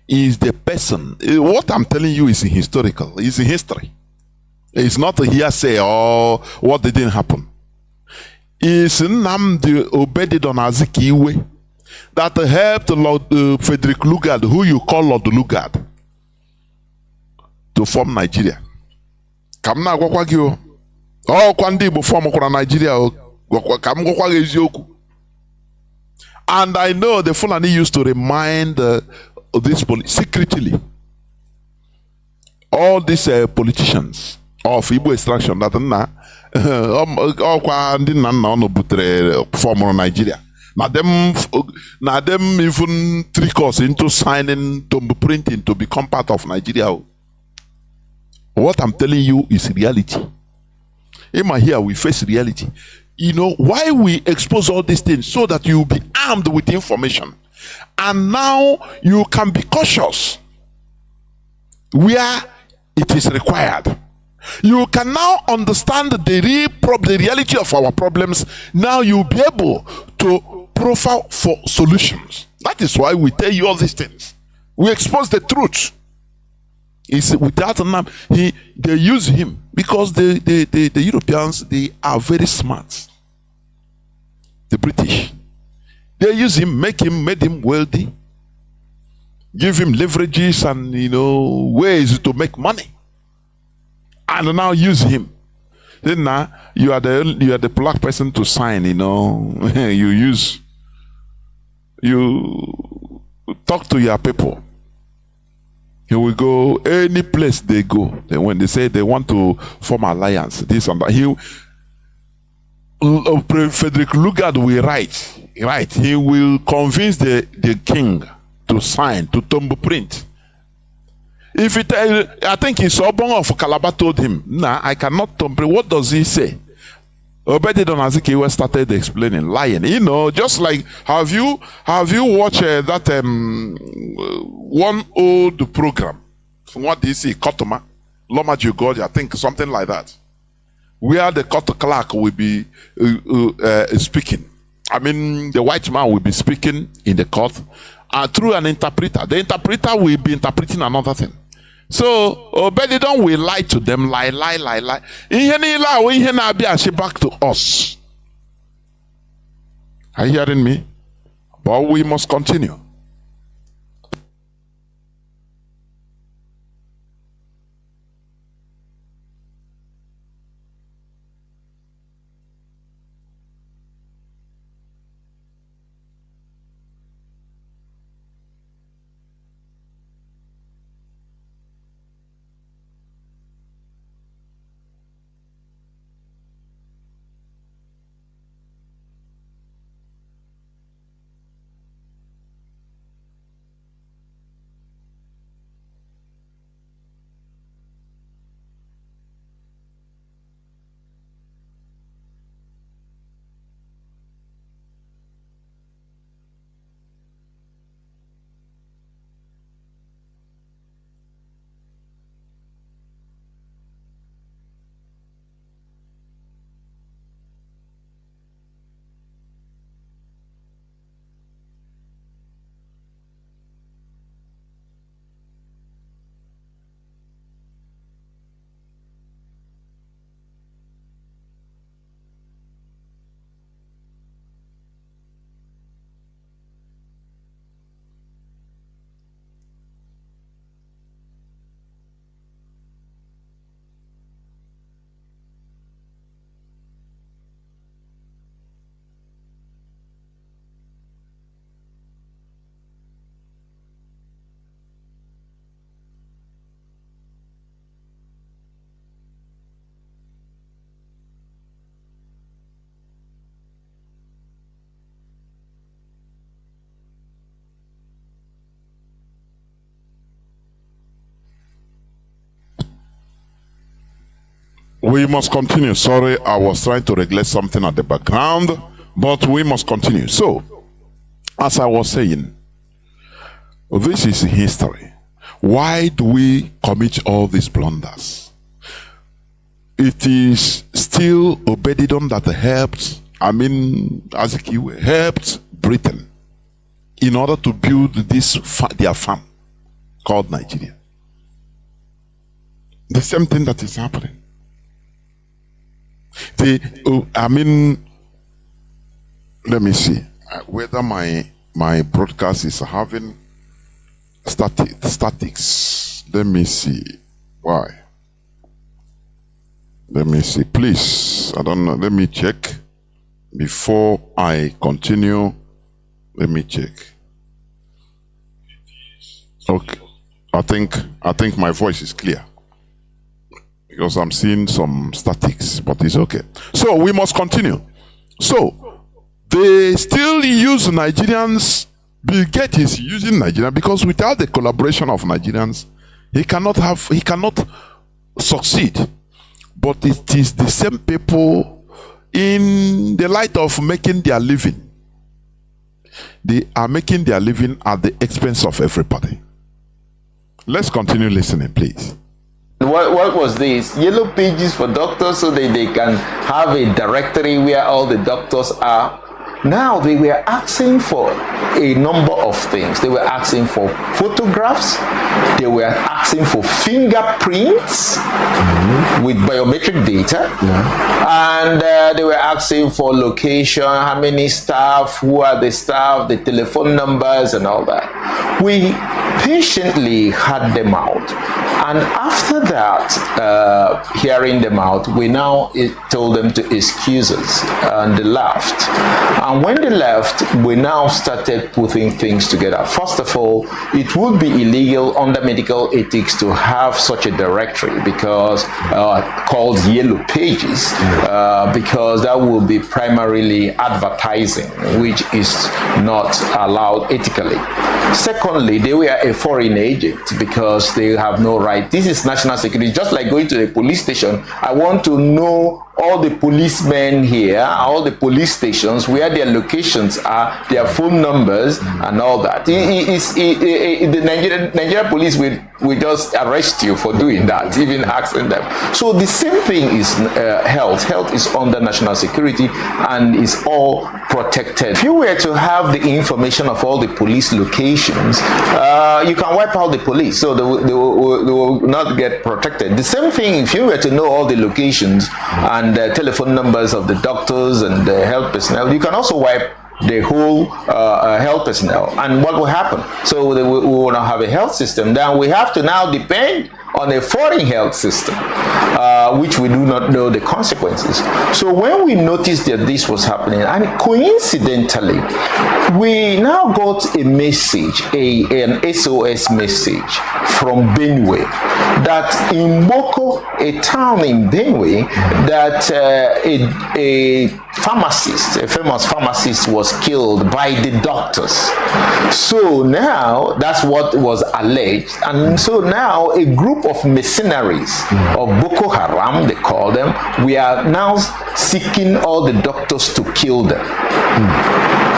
is the person. What I'm telling you is historical. It's in history. It's not a hearsay or what didn't happen. It's Nnamdi Obededon Azikiwe that helped Lord Frederick Lugard, who you call Lord Lugard, to form Nigeria. Kamna gwakwagio. Oh, kwandi bo form kwa Nigeria. Kam gwakwage ezioku. And I know the Fulani used to remind this secretly all these politicians of Igbo extraction that former Nigeria. Now them even trick us into signing tomb printing to become part of Nigeria. What I'm telling you is reality. Here we face reality. You know why we expose all these things, so that you will be armed with information, and now you can be cautious where it is required. You can now understand the reality of our problems. Now you'll be able to profile for solutions. That is why we tell you all these things. We expose the truth. It's without a name. They use him because the Europeans, they are very smart. The British, they use him, made him wealthy, give him leverages and ways to make money, and now use him. Then now you are the black person to sign. You talk to your people. He will go any place they go. Then when they say they want to form alliance, this and that, Frederick Lugard will write. He will convince the king to sign, to thumb print. If it, I think it's Obong of Calabar told him, nah, I cannot tombre. What does he say? Obedidon Azikiwe started explaining, lying. You know, just like have you watched that one old program? What do you see? Kotoma, Loma Jugod, I think something like that, where the court clerk will be speaking. I mean, the white man will be speaking in the court through an interpreter. The interpreter will be interpreting another thing. So Obedidon will lie to them, lie. Back to us. Are you hearing me? But we must continue. We must continue. Sorry, I was trying to regulate something at the background, but we must continue. So, as I was saying, this is history. Why do we commit all these blunders? It is still Obedidon that helped, Azikiwe helped Britain in order to build their farm called Nigeria. The same thing that is happening. Let me see whether my broadcast is having statics. Let me see why. Let me see, please. I don't know. Let me check before I continue. Let me check. Okay, I think my voice is clear, because I'm seeing some statics, but it's okay. So we must continue. So they still use Nigerians. Bill Gates is using Nigeria because without the collaboration of Nigerians, he cannot succeed. But it is the same people, in the light of making their living, they are making their living at the expense of everybody. Let's continue listening, please. What was this? Yellow pages for doctors so that they can have a directory where all the doctors are. Now they were asking for a number of things. They were asking for photographs. They were asking for fingerprints with biometric data. And they were asking for location, how many staff, who are the staff, the telephone numbers and all that. We patiently had them out. And after that, hearing them out, we now told them to excuse us, and they laughed. And when they left, we now started putting things together. First of all, it would be illegal under medical ethics to have such a directory because called yellow pages, because that will be primarily advertising, which is not allowed ethically. Secondly, they were a foreign agent because they have no right. This is national security. Just like going to the police station, I want to know all the policemen here, all the police stations, where their locations are, their phone numbers, and all that. The Nigerian police will just arrest you for doing that, even asking them. So the same thing is health. Health is under national security and is all protected. If you were to have the information of all the police locations, you can wipe out the police, so they will not get protected. The same thing if you were to know all the locations and the telephone numbers of the doctors and the health personnel, you can also wipe the whole health personnel. And what will happen? So we will not have a health system. Then we have to now depend on a foreign health system, which we do not know the consequences. So when we noticed that this was happening, and coincidentally, we now got a message, an SOS message from Benue, that in Boko, a town in Benue, that a pharmacist, a famous pharmacist, was killed by the doctors. So now, that's what was alleged. And so now a group of mercenaries of Boko Haram, they call them, we are now seeking all the doctors to kill them.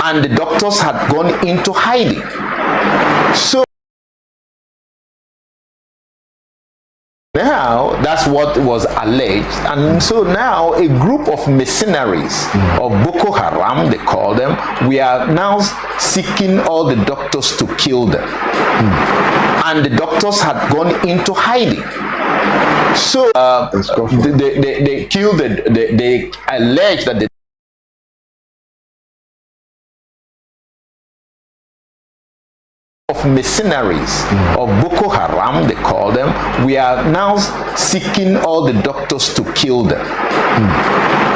And the doctors had gone into hiding. So now, that's what was alleged. And so now a group of mercenaries of Boko Haram, they call them, we are now seeking all the doctors to kill them. And the doctors had gone into hiding. So they killed, they allege that of mercenaries of Boko Haram, they call them, we are now seeking all the doctors to kill them.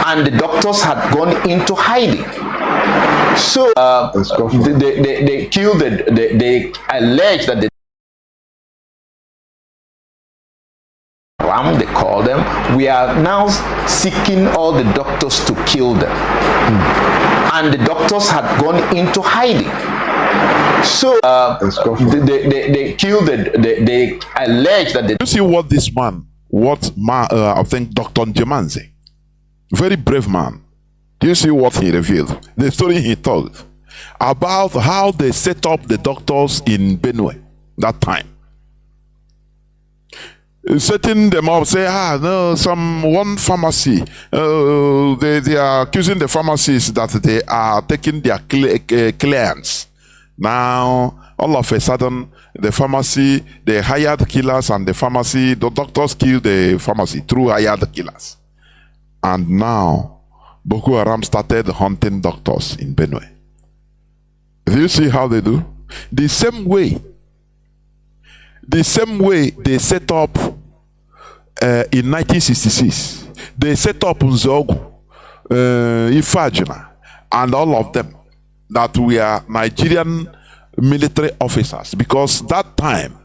And the doctors had gone into hiding. So they killed, they allege that the they call them, we are now seeking all the doctors to kill them. And the doctors had gone into hiding. So they killed, they allege that You see what this man, I think Dr. Njemanze, very brave man. Do you see what he revealed? The story he told about how they set up the doctors in Benue that time. Setting them up, say, no, one pharmacy, they are accusing the pharmacists that they are taking their clients. Now, all of a sudden, the pharmacy, they hired killers, and the doctors killed the pharmacy through hired killers. And now, Boko Haram started hunting doctors in Benue. Do you see how they do? The same way they set up in 1966, they set up Nzogu, Ifajina, and all of them that were Nigerian military officers, because that time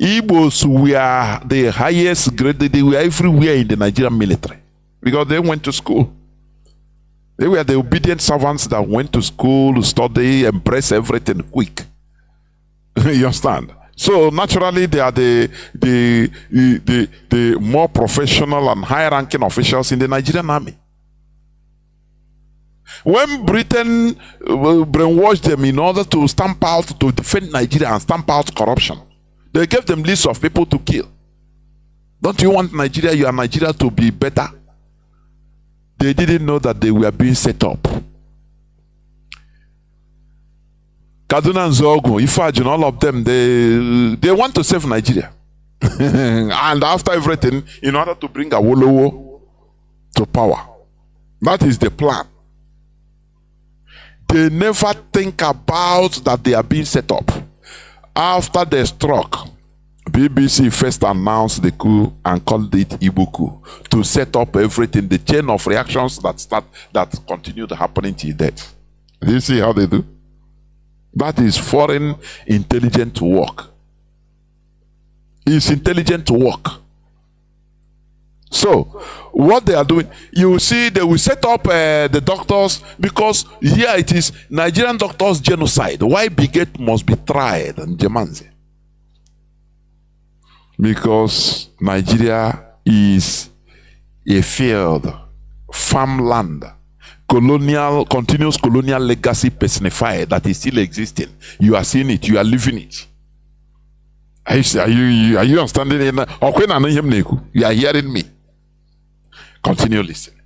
Igbos were the highest grade. They were everywhere in the Nigerian military because they went to school. They were the obedient servants that went to school, study, embrace everything quick. You understand? So naturally, they are the more professional and high-ranking officials in the Nigerian army. When Britain brainwashed them in order to stamp out, to defend Nigeria and stamp out corruption, they gave them lists of people to kill. Don't you want Nigeria, Nigeria to be better? They didn't know that they were being set up. Kaduna and Zogu, Ifajin, all of them, they want to save Nigeria. And after everything, in order to bring Awolowo to power. That is the plan. They never think about that they are being set up. After they struck, BBC first announced the coup and called it Igbo coup to set up everything, the chain of reactions that continued happening till death. Do you see how they do? That is foreign intelligent work. It's intelligent work. So, what they are doing, you see, they will set up the doctors, because here it is Nigerian doctors genocide. Why bigot must be tried in Jemanze? Because Nigeria is a failed farmland, continuous colonial legacy personified, that is still existing. You are seeing it, you are living it. Are you understanding it? You are hearing me. Continue listening.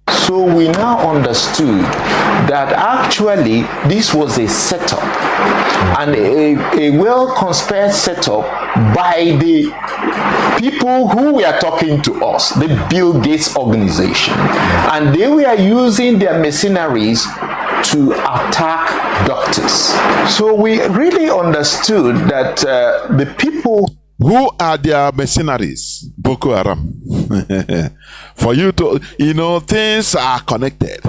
So we now understood that actually this was a setup, and a well-conspired setup by the people who were talking to us, the Bill Gates organization, and they were using their mercenaries to attack doctors. So we really understood that the people who are their mercenaries, Boko Haram. For you to, things are connected.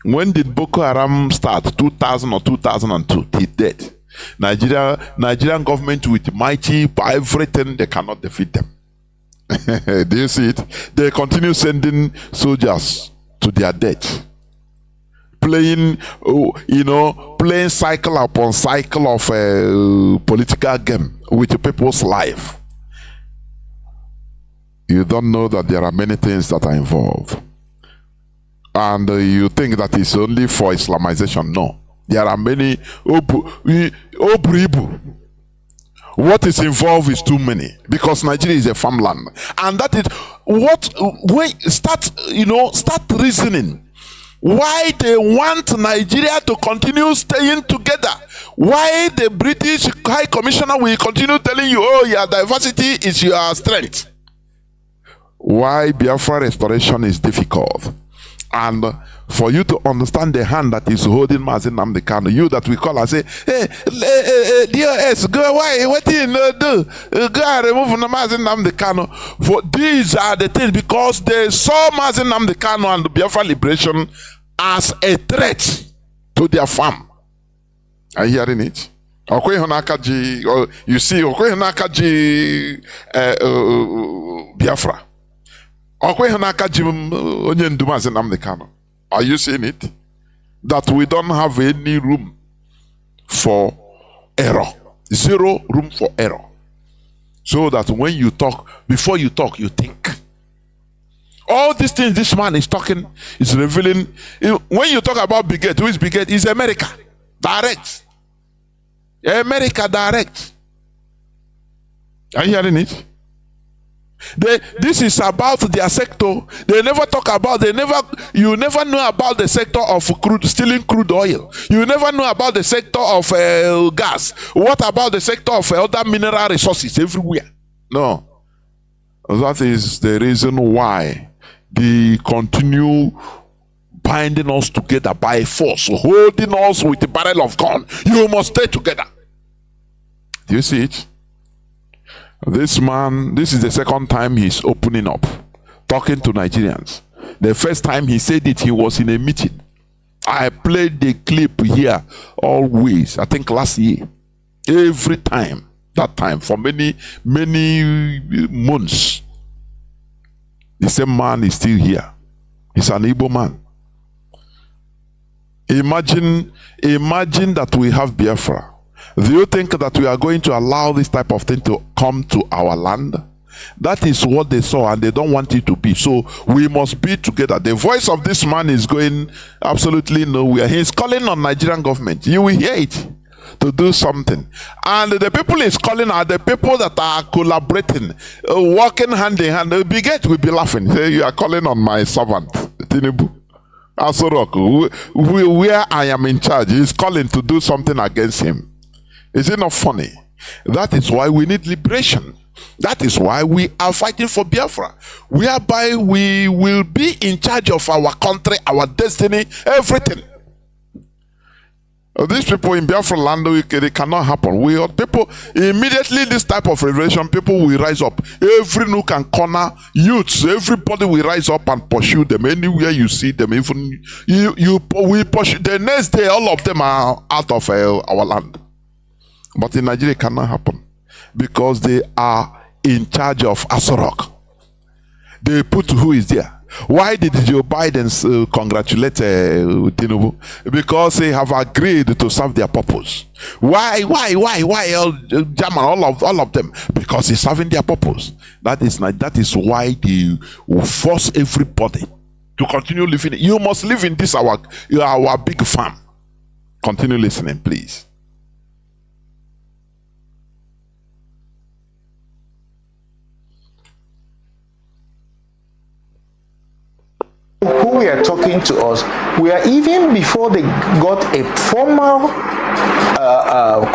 When did Boko Haram start? 2000 or 2002? He dead. Nigerian government with mighty everything, they cannot defeat them. Do you see it? They continue sending soldiers to their death. Playing cycle upon cycle of a political game with people's life. You don't know that there are many things that are involved. And you think that it's only for Islamization. No. There are many. What is involved is too many, because Nigeria is a farmland. And that is what, when start reasoning. Why they want Nigeria to continue staying together? Why the British High Commissioner will continue telling you, oh, your diversity is your strength? Why Biafra restoration is difficult? And for you to understand the hand that is holding Mazi Nnamdi Kanu, you that we call and say, hey, DOS, go away, what do you do? Go and remove Mazi Nnamdi Kanu. For these are the things, because they saw Mazi Nnamdi Kanu and the Biafra liberation as a threat to their farm. Are you hearing it? You see, Biafra. Are you seeing it? That we don't have any room for error. Zero room for error. So that when you talk, before you talk, you think. All these things this man is talking is revealing. When you talk about bigot, who is bigot? Is America. Direct. America direct. Are you hearing it? This is about their sector. They never talk about, you never know about the sector of stealing crude oil. You never know about the sector of gas. What about the sector of other mineral resources everywhere? No. That is the reason why they continue binding us together by force, holding us with a barrel of gun. You must stay together. Do you see it? This man, this is the second time he's opening up, talking to Nigerians. The first time he said it, he was in a meeting. I played the clip here always, I think last year. Every time, that time, for many months. The same man is still here. He's an Igbo man. Imagine that we have Biafra. Do you think that we are going to allow this type of thing to come to our land? That is what they saw, and they don't want it to be. So we must be together. The voice of this man is going absolutely nowhere. He is calling on Nigerian government. You will hear it, to do something. And the people he's calling are the people that are collaborating, working hand in hand. The bigot will be laughing. Say, you are calling on my servant, Tinubu. Asorok, where I am in charge, he's calling to do something against him. Is it not funny? That is why we need liberation. That is why we are fighting for Biafra, whereby we will be in charge of our country, our destiny, everything. These people in Biafra land, it cannot happen. People immediately this type of revelation, people will rise up. Every nook and corner, youths, everybody will rise up and pursue them anywhere you see them. Even we pursue. The next day, all of them are out of our land. But in Nigeria, it cannot happen because they are in charge of Asorok. They put who is there. Why did Joe Biden congratulate Tinubu? Because they have agreed to serve their purpose. Why German, all of them? Because he's serving their purpose. That is why they will force everybody to continue living. You must live in this our big farm. Continue listening, please. Who we are talking to us, we are even before they got a formal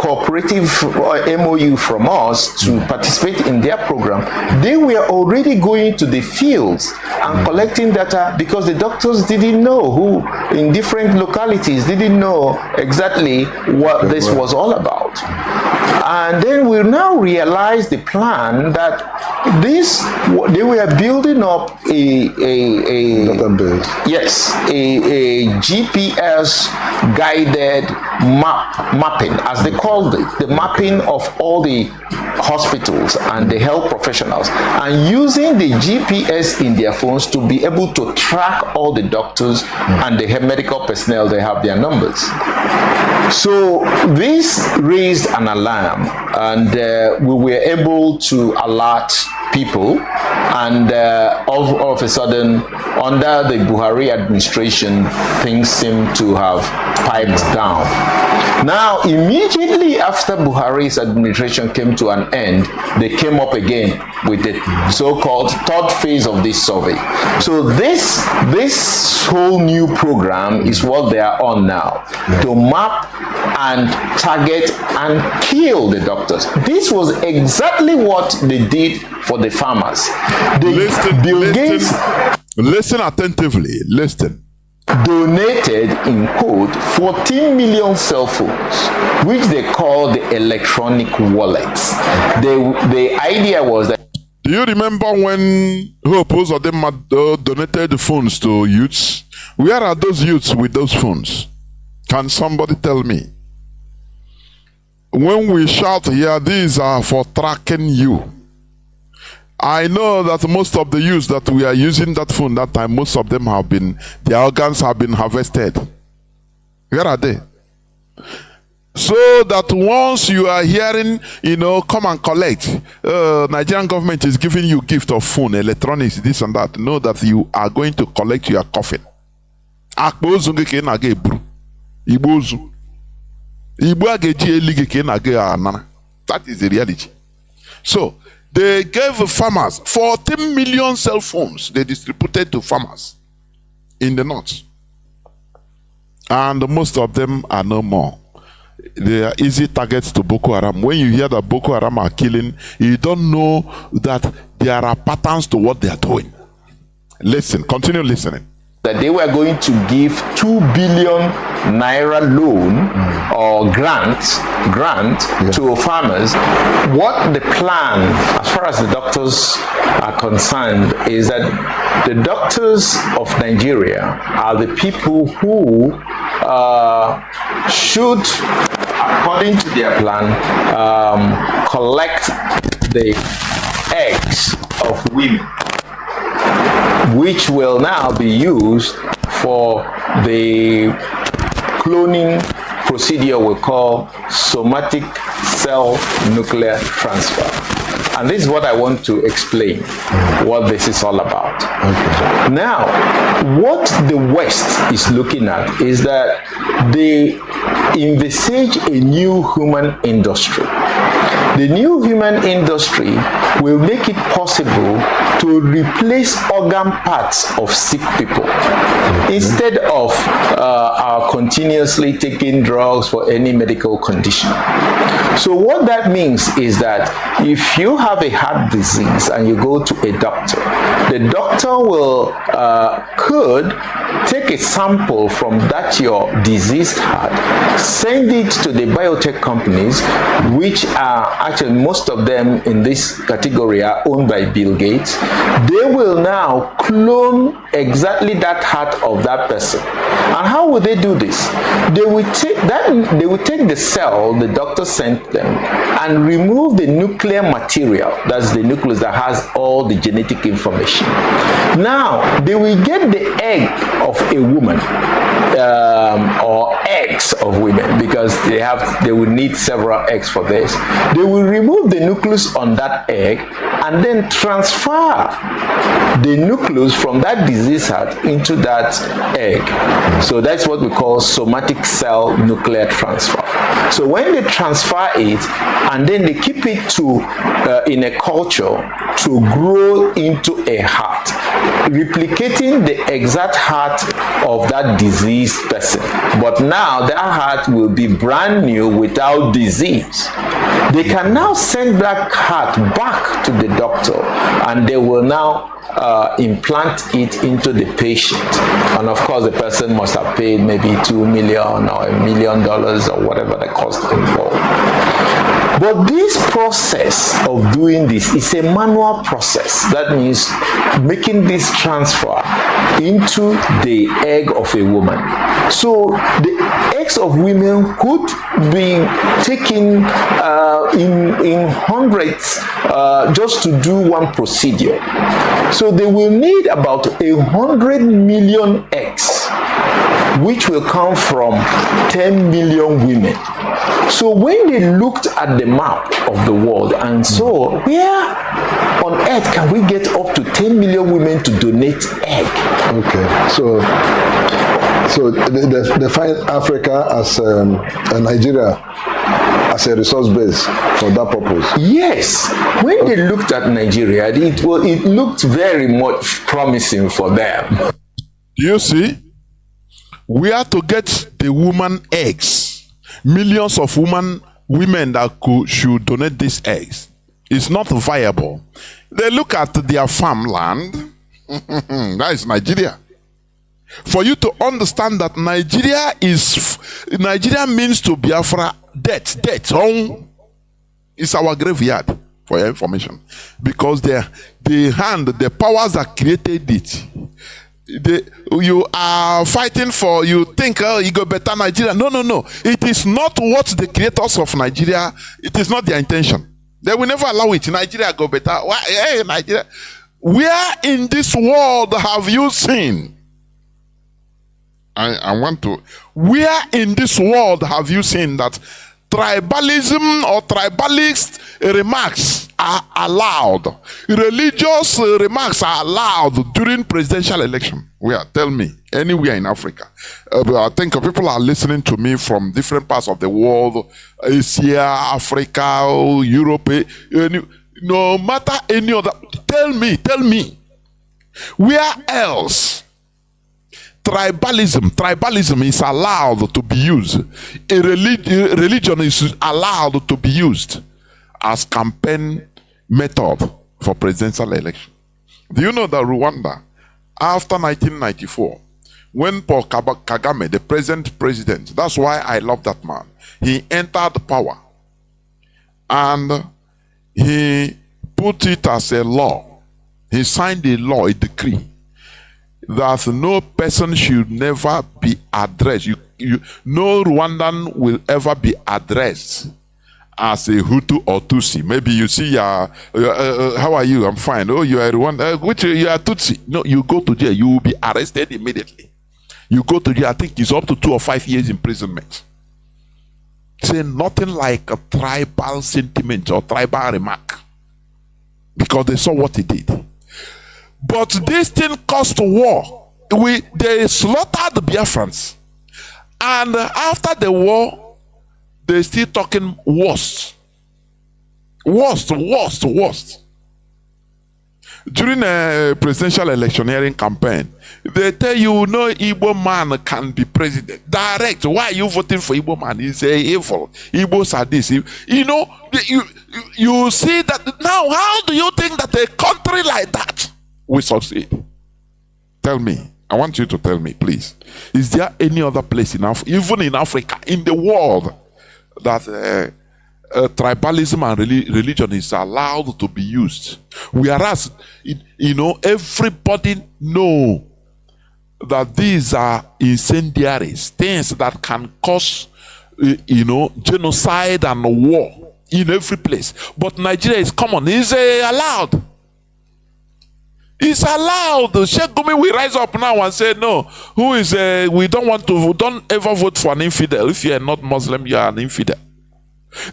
cooperative MOU from us to participate in their program, they were already going to the fields and collecting data because the doctors didn't know who in different localities didn't know exactly what this was all about. And then we now realize the plan that they were building up a database. Yes, a GPS guided mapping, as they called it, the mapping of all the hospitals and the health professionals, and using the GPS in their phones to be able to track all the doctors and the medical personnel. They have their numbers. So this raised an alarm, and we were able to alert people, and all of a sudden, under the Buhari administration, things seem to have piped down. Now, immediately after Buhari's administration came to an end, they came up again with the so-called third phase of this survey. So this whole new program is what they are on now, to map and target and kill the doctors. This was exactly what they did for the farmers. Listen attentively. Listen. Donated, in quote, 14 million cell phones, which they call the electronic wallets. The idea was that. Do you remember when Hope of them donated phones to youths? Where are those youths with those phones? Can somebody tell me? When we shout here, these are for tracking you. I know that most of the youths that we are using that phone that time, most of them have been, their organs have been harvested. Where are they? So that once you are hearing, come and collect, Nigerian government is giving you gift of phone, electronics, this and that, know that you are going to collect your coffin. That is the reality. So, they gave farmers 14 million cell phones they distributed to farmers in the north. And most of them are no more. They are easy targets to Boko Haram. When you hear that Boko Haram are killing, you don't know that there are patterns to what they are doing. Listen, continue listening. That they were going to give 2 billion naira loan or grant to farmers. What the plan, as far as the doctors are concerned, is that the doctors of Nigeria are the people who should, according to their plan, collect the eggs of women, which will now be used for the cloning procedure we call somatic cell nuclear transfer. And this is what I want to explain, what this is all about. Okay. Now, what the West is looking at is that they envisage a new human industry. The new human industry will make it possible to replace organ parts of sick people instead of continuously taking drugs for any medical condition. So what that means is that if you have a heart disease and you go to a doctor, the doctor will could take a sample from that your diseased heart, send it to the biotech companies, which are actually most of them in this category are owned by Bill Gates. They will now clone exactly that heart of that person. And how will they do this? They will take the cell the doctor sent them and remove the nuclear material. That's the nucleus that has all the genetic information. Now they will get the egg of a woman or eggs of women, because they will need several eggs for this. They will remove the nucleus on that egg and then transfer the nucleus from that disease heart into that egg. So that's what we call somatic cell nuclear transfer. So when they transfer it and then they keep it in a culture to grow into a heart, replicating the exact heart of that diseased person. But now that heart will be brand new without disease. They can now send that heart back to the doctor and they will now implant it into the patient. And of course the person must have paid maybe $2 million or $1 million or whatever the cost involved. But this process of doing this is a manual process. That means making this transfer into the egg of a woman. So the eggs of women could be taken in hundreds just to do one procedure. So they will need about 100 million eggs, which will come from 10 million women. So when they looked at the map of the world and saw where on earth can we get up to 10 million women to donate egg? Okay, so they find Africa as Nigeria as a resource base for that purpose. Yes, when they looked at Nigeria, it looked very much promising for them. You see, we are to get the woman eggs. Millions of women that should donate these eggs. It's not viable. They look at their farmland. That is Nigeria. For you to understand that Nigeria means to Biafra death. It's our graveyard, for your information. Because the powers that created it, you are fighting for, you think you go better Nigeria. No. It is not what the creators of Nigeria, it is not their intention. They will never allow it. Nigeria go better. Why? Hey, Nigeria. Where in this world have you seen? Where in this world have you seen that tribalism or tribalist remarks are allowed? Religious remarks are allowed during presidential election. Where? Tell me. Anywhere in Africa. I think people are listening to me from different parts of the world. Asia, Africa, Europe. No matter any other. Tell me. Where else tribalism is allowed to be used? A religion is allowed to be used as campaign method for presidential election. Do you know that Rwanda, after 1994, when Paul Kagame, the present president, that's why I love that man, he entered power and he put it as a law. He signed a law, a decree, that no person should never be addressed. No Rwandan will ever be addressed as a Hutu or Tutsi. Maybe you see, how are you? I'm fine. Oh, you are Rwanda. Which you are Tutsi? No, you go to jail. You will be arrested immediately. You go to jail. I think it's up to 2 or 5 years imprisonment. Say nothing like a tribal sentiment or tribal remark, because they saw what he did. But this thing caused war. They slaughtered the Biafrans. And after the war, they're still talking worse. Worst. During a presidential electioneering campaign, they tell you no Igbo man can be president. Direct. Why are you voting for Igbo man? He's evil. Igbos are this. You know, you see that now. How do you think that a country like that will succeed? Tell me. I want you to tell me, please. Is there any other place in even in Africa, in the world, that tribalism and religion is allowed to be used? Whereas, you know, everybody know that these are incendiaries, things that can cause, you know, genocide and war in every place. But Nigeria is common. It's allowed. It's allowed. Sheikh Gumi will rise up now and say, no, we don't ever vote for an infidel. If you are not Muslim, you are an infidel.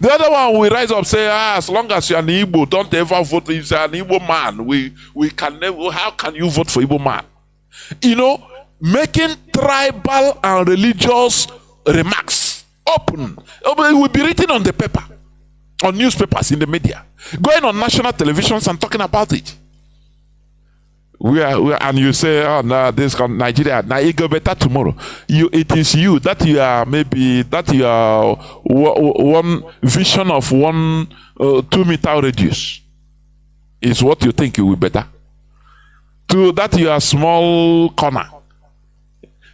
The other one will rise up and say, as long as you are an Igbo, don't ever vote. If you are an Igbo man, we can never, how can you vote for Igbo man? You know, making tribal and religious remarks open. It will be written on the paper, on newspapers, in the media, going on national televisions and talking about it. And you say, oh no, this Nigeria, now it go better tomorrow. It is you that you are one vision of 2 meter radius is what you think you will better. To that you are small corner,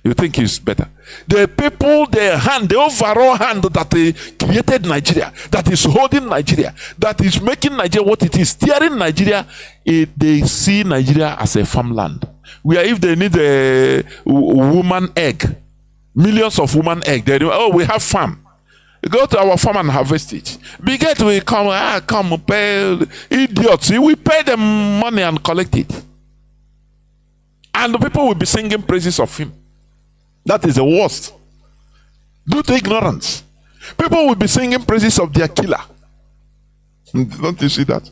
you think is better. The people, the overall hand that they created Nigeria, that is holding Nigeria, that is making Nigeria what it is, steering Nigeria, they see Nigeria as a farmland. Where if they need a woman egg, millions of woman egg, they do, oh, we have farm. Go to our farm and harvest it. Bigot will come pay idiots. We pay them money and collect it. And the people will be singing praises of him. That is the worst. Due to ignorance. People will be singing praises of their killer. Don't you see that?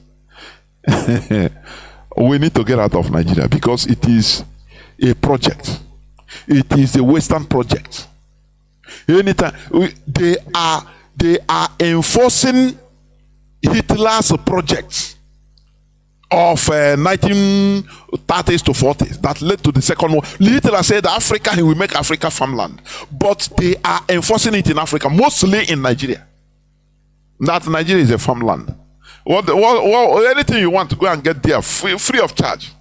We need to get out of Nigeria because it is a project. It is a Western project. Anytime they are enforcing Hitler's project of 1930s to 40s that led to the Second War. Hitler said Africa, he will make Africa farmland. But they are enforcing it in Africa, mostly in Nigeria. That Nigeria is a farmland. Anything you want to go and get there free of charge.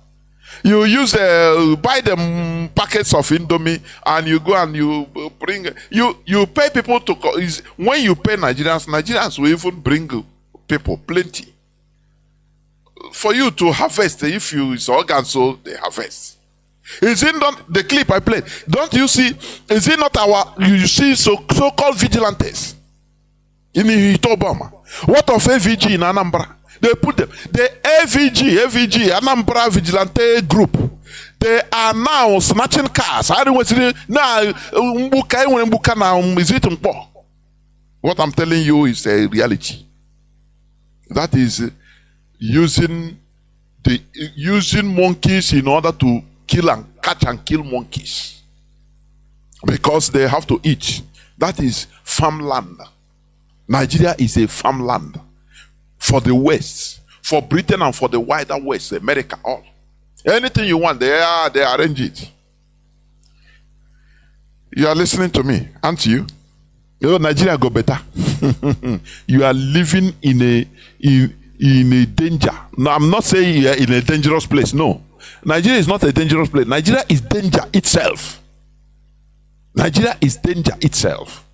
You use buy them packets of Indomie and you go and you bring you pay people to when you pay Nigerians will even bring people plenty for you to harvest. If you is organ, so they harvest. Is it not the clip I played? Don't you see? Is it not you see so-called vigilantes in Obama? What of AVG in Anambra? They put them. The AVG, Anambra Vigilante Group. They are now snatching cars. What I'm telling you is a reality. That is using monkeys in order to catch and kill monkeys. Because they have to eat. That is farmland. Nigeria is a farmland. For the West, for Britain and for the wider West, America, all. Anything you want, they arrange it. You are listening to me, aren't you? You know, Nigeria go better. You are living in a danger. No, I'm not saying you are in a dangerous place. No. Nigeria is not a dangerous place. Nigeria is danger itself. Nigeria is danger itself.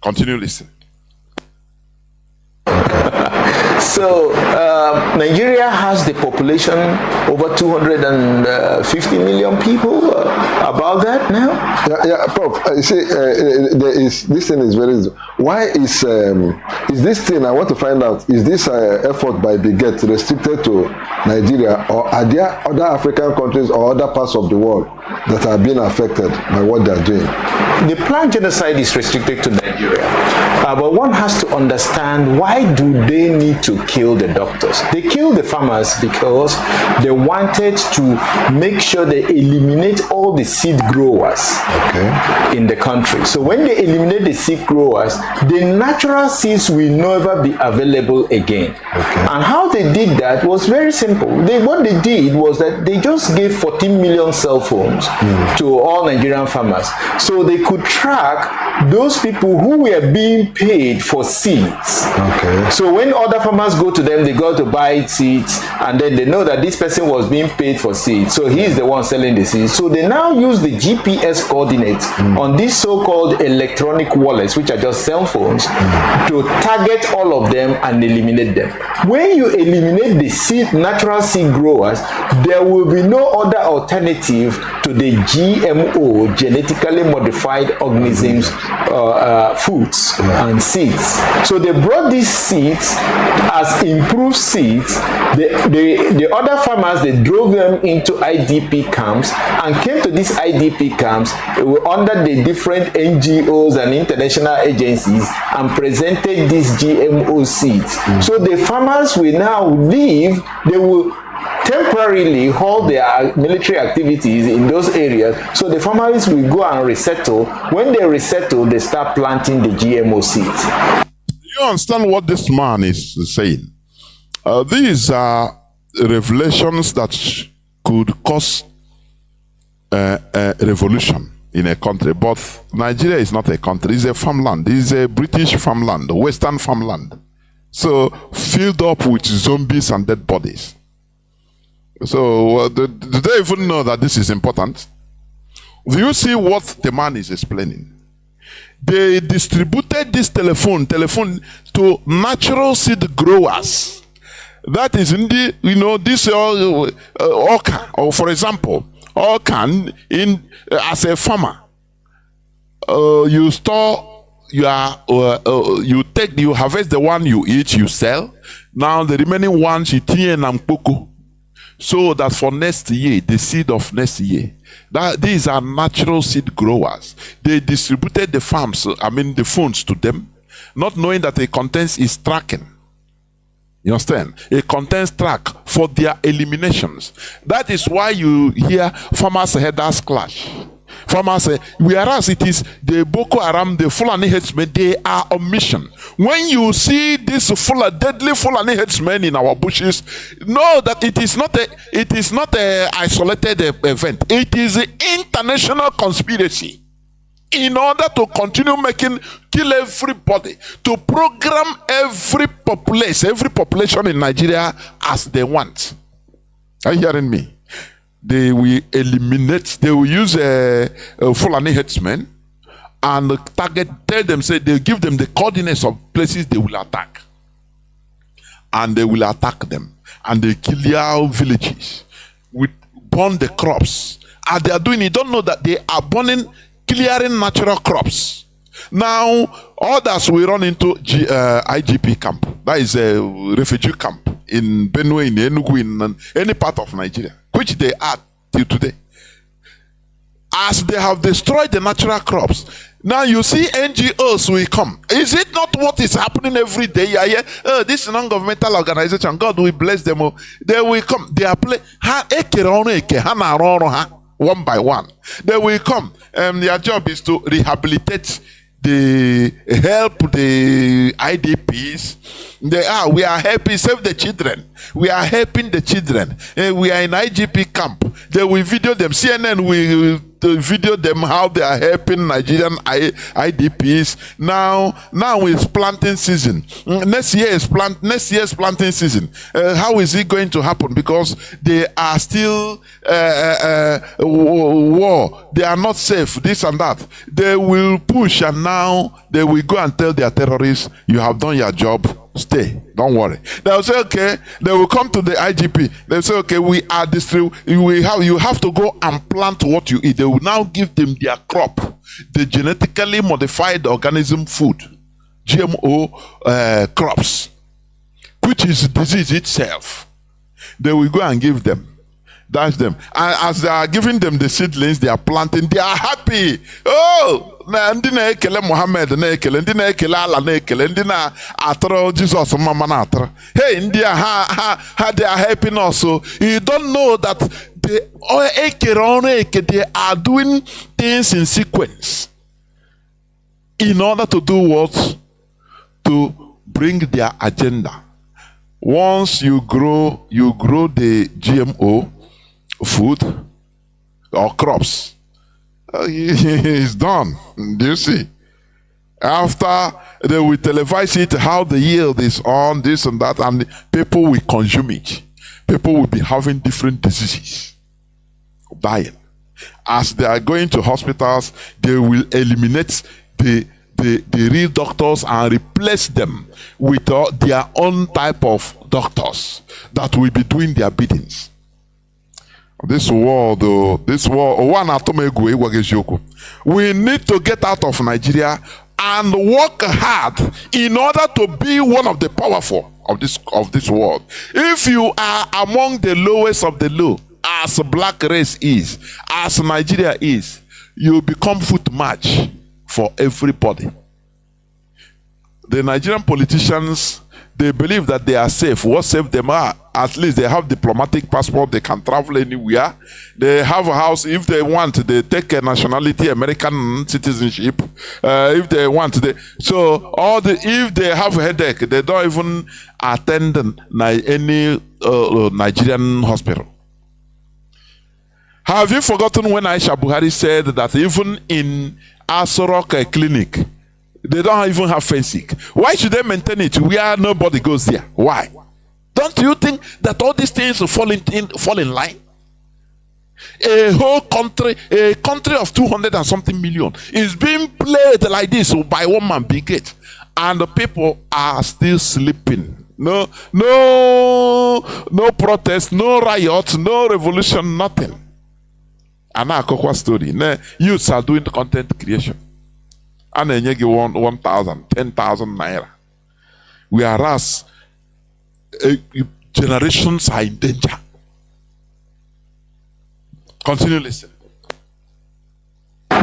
Continue listening. So Nigeria has the population over 250 million people. About that now? Yeah, Prof. You see, this thing is very. Why is this thing? I want to find out. Is this effort by Bigot restricted to Nigeria, or are there other African countries or other parts of the world that are being affected by what they are doing? The planned genocide is restricted to Nigeria. But one has to understand, why do they need to kill the doctors? They kill the farmers because they wanted to make sure they eliminate all the seed growers in the country. So when they eliminate the seed growers, the natural seeds will never be available again. And how they did that was very simple. What they did was that they just gave 14 million cell phones to all Nigerian farmers, so they could track those people who were being paid for seeds. So when other farmers go to them, they go to buy seeds, and then they know that this person was being paid for seeds, so he's the one selling the seeds. So they now use the GPS coordinates on these so-called electronic wallets, which are just cell phones, to target all of them and eliminate them. When you eliminate the seed, natural seed growers, there will be no other alternative to the GMO, genetically modified organisms, foods and seeds. So they brought these seeds as improved seeds. The other farmers, they drove them into IDP camps and came to these IDP camps under the different NGOs and international agencies and presented these GMO seeds. So the farmers will now leave, they will temporarily hold their military activities in those areas, so the farmers will go and resettle. When they resettle, they start planting the GMO seeds. You understand what this man is saying? These are revelations that could cause a revolution in a country, but Nigeria is not a country, it's a farmland. It's a British farmland, a Western farmland, so filled up with zombies and dead bodies. So do they even know that this is important? Do you see what the man is explaining? They distributed this telephone to natural seed growers. That is in the, this Oka, or for example, Oka as a farmer, you store you harvest the one you eat, you sell. Now the remaining ones you tin and poko. So that for next year, the seed of next year, these are natural seed growers. They distributed the the phones to them, not knowing that it contains is tracking. You understand? It contains track for their eliminations. That is why you hear farmers headers clash. Farmers say, whereas it is the Boko Haram, the Fulani headsmen, they are on mission. When you see this deadly Fulani headsmen in our bushes, know that it is not a isolated event. It is an international conspiracy in order to continue kill everybody, to program every population in Nigeria as they want. Are you hearing me? They will use a Fulani headsmen and they give them the coordinates of places they will attack. And they will attack them. And they kill their villages, burn the crops. And they are doing it, don't know that they are clearing natural crops. Now, others will run into IGP camp. That is a refugee camp in Benue, in Enugu, in any part of Nigeria, which they are till today. As they have destroyed the natural crops, now you see NGOs will come. Is it not what is happening every day? I hear, this non-governmental organization, God will bless them. They will come. They are one by one. They will come. Their job is to rehabilitate, help the IDPs. We are helping save the children. We are helping the children. We are in IGP camp. They will video them. CNN will video them how they are helping Nigerian IDPs. Now it's planting season. Next year's planting season. How is it going to happen? Because they are still war. They are not safe. This and that. They will push, and now they will go and tell their terrorists, "You have done your job. Stay. Don't worry." They'll say, "Okay." They will come to the IGP. They'll say, "Okay, we are you have to go and plant what you eat." They will now give them their crop, the genetically modified organism food, GMO crops, which is disease itself. They will go and give them. Dash them. And as they are giving them the seedlings, they are planting, they are happy. Oh, na ndị na-ekele Muhammad na-ekele, ndị na-ekele Allah na-ekele, ndị na-atụrụ Jesus mama na-atụrụ. Hey, ndị ha they are helping us. So you don't know that they are doing things in sequence in order to do what? To bring their agenda. Once you grow the GMO food or crops, it's done. Do you see? After they will televise it, how the yield is on, this and that, and people will consume it. People will be having different diseases, dying. As they are going to hospitals, they will eliminate the real doctors and replace them with their own type of doctors that will be doing their biddings. This world, we need to get out of Nigeria and work hard in order to be one of the powerful of this world. If you are among the lowest of the low, as black race is, as Nigeria is, you become foot match for everybody. The Nigerian politicians, they believe that they are safe. What safe them are? At least they have diplomatic passport. They can travel anywhere. They have a house. If they want, they take a nationality, American citizenship. If they want, if they have a headache, they don't even attend any Nigerian hospital. Have you forgotten when Aisha Buhari said that even in Asorok clinic, they don't even have fencing? Why should they maintain it where nobody goes there? Why? Don't you think that all these things fall in line? A whole country, a country of 200 and something million, is being played like this by one man, Bill Gates, and the people are still sleeping. No protest, no riots, no revolution, nothing. And now, Kokwa story. Youths are doing content creation. And then you give 1,000, 10,000 naira. Whereas generations are in danger. Continue listening.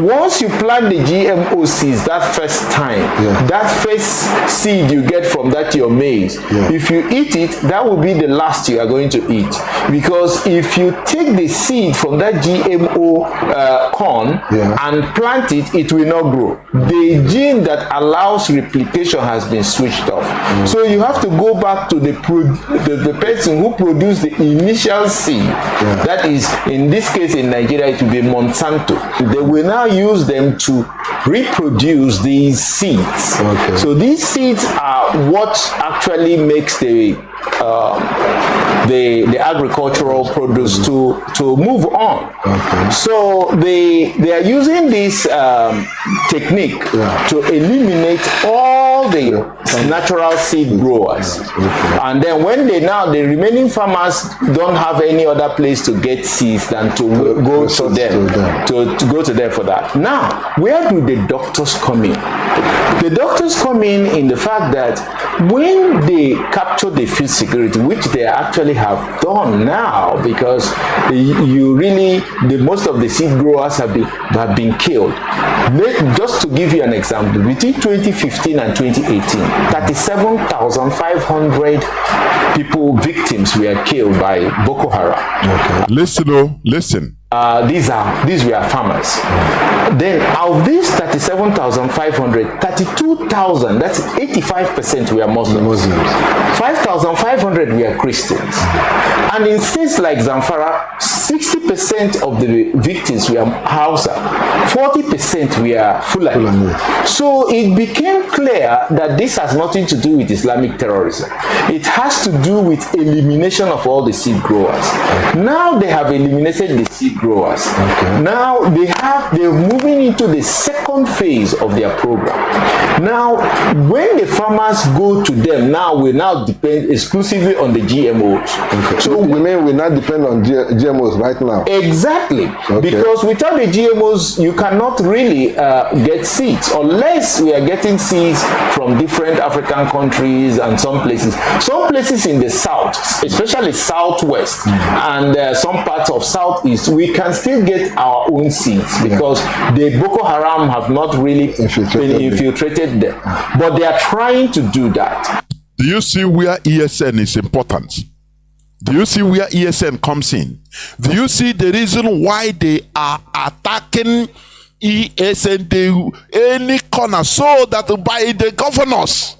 Once you plant the GMO seeds that first time, that first seed you get from that your maize, if you eat it, that will be the last you are going to eat. Because if you take the seed from that GMO corn and plant it, it will not grow. The gene that allows replication has been switched off. So you have to go back to the person who produced the initial seed. That is, in this case in Nigeria, it will be Monsanto. They will now use them to reproduce these seeds. So these seeds are what actually makes the agricultural produce to move on. So they are using this technique to eliminate all the natural seed growers. And then when the remaining farmers don't have any other place to get seeds than to go to them for that. Now, where do the doctors come in? The doctors come in the fact that when they capture the food security, which they actually have done now, because most of the seed growers have been killed. Just to give you an example, between 2015 and 2018, 37,500 victims were killed by Boko Haram. Listen. These were farmers. Then of these 37,500, 32,000, that's 85% were Muslims. 5,500 were Christians. And in states like Zamfara, 60% of the victims were Hausa, 40% were Fulani. So it became clear that this has nothing to do with Islamic terrorism. It has to do with elimination of all the seed growers. Now they have eliminated the seed growers. Now they're moving into the second phase of their program. Now, when the farmers go to them, we now depend exclusively on the GMOs. So we may not depend on GMOs right now. Exactly. Because without the GMOs, you cannot really get seeds, unless we are getting seeds from different African countries and some places. Some places in the south, especially southwest, and some parts of southeast, we can still get our own seeds because the Boko Haram have not really been infiltrated them. But they are trying to do that. Do you see where ESN is important? Do you see where ESN comes in? Do you see the reason why they are attacking ESN any corner, so that by the governors,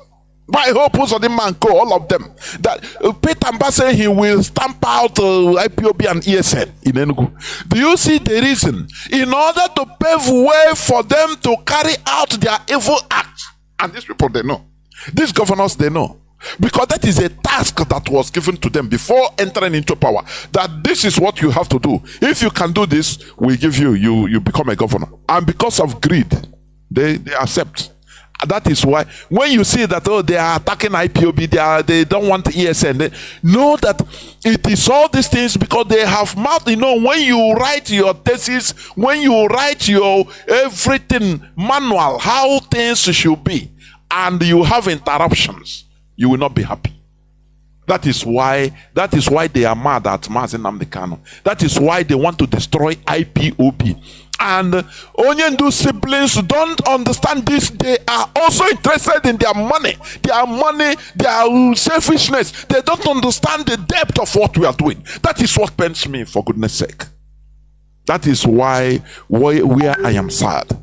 by Hopus or the Manco, all of them, that Peter Mbase, he will stamp out IPOB and ESN in Enugu. Do you see the reason? In order to pave way for them to carry out their evil act. And these people, they know. These governors, they know. Because that is a task that was given to them before entering into power. That this is what you have to do. If you can do this, we give you become a governor. And because of greed, they accept. That is why when you see that they are attacking IPOB, they don't want ESN, they know that it is all these things because they have mouth. When you write your thesis, when you write your everything manual, how things should be, and you have interruptions, you will not be happy. That is why they are mad at Mazi Nnamdi Kanu. That is why they want to destroy IPOB. And Onyendu siblings don't understand this. They are also interested in their money, their selfishness. They don't understand the depth of what we are doing. That is what pains me, for goodness sake. That is why where I am sad.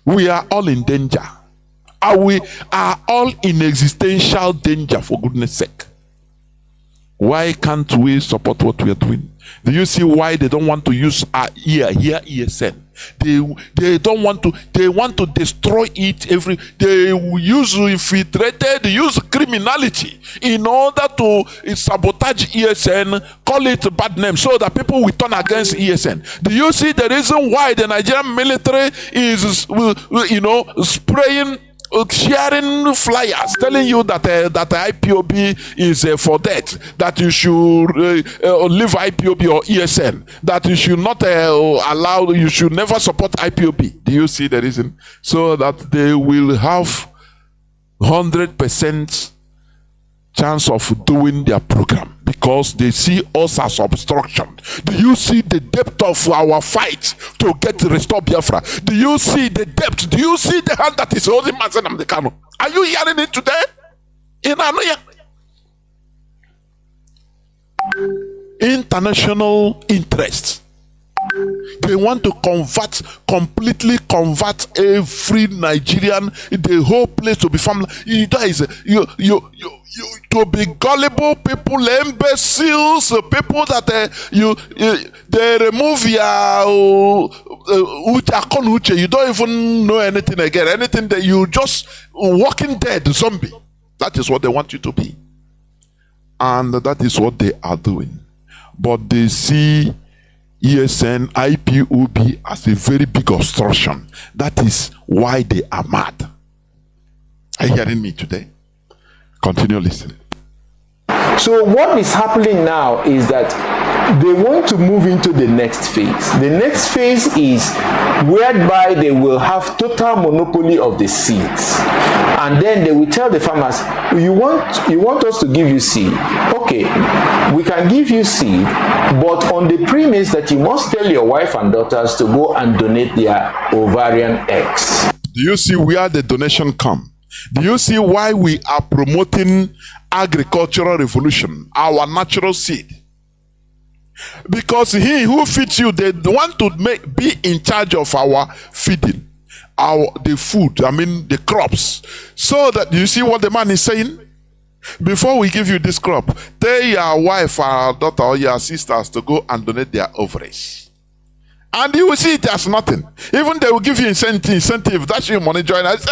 We are all in danger. We are all in existential danger, for goodness sake. Why can't we support what we are doing? Do you see why they don't want to use our here ESN? They don't want to. They want to destroy it. They use infiltrated, use criminality in order to sabotage ESN, call it bad name, so that people will turn against ESN. Do you see the reason why the Nigerian military is, spraying, sharing flyers telling you that that IPOB is for death, that you should leave IPOB or ESN, that you should not you should never support IPOB? Do you see the reason? So that they will have 100% chance of doing their program, because they see us as obstruction. Do you see the depth of our fight to get to restore Biafra? Do you see the depth? Do you see the hand that is holding Mazi Nnamdi Kanu? Are you hearing it today? In Anoya? International interests. They want to completely convert every Nigerian, the whole place to be family. To be gullible people, imbeciles, people that they remove your you don't even know anything again. Anything that you just walking dead zombie. That is what they want you to be, and that is what they are doing. But they see ESN, IPOB as a very big obstruction. That is why they are mad. Are you hearing me today? Continue listening. So what is happening now is that they want to move into the next phase. The next phase is whereby they will have total monopoly of the seeds. And then they will tell the farmers, you want us to give you seed. Okay, we can give you seed, but on the premise that you must tell your wife and daughters to go and donate their ovarian eggs. Do you see where the donation come? Do you see why we are promoting agricultural revolution, our natural seed? Because he who feeds you, they want to be in charge of our feeding, the food, the crops. So that you see what the man is saying? Before we give you this crop, tell your wife or daughter or your sisters to go and donate their ovaries. And you will see it as nothing. Even they will give you incentive, that's your money join. I say,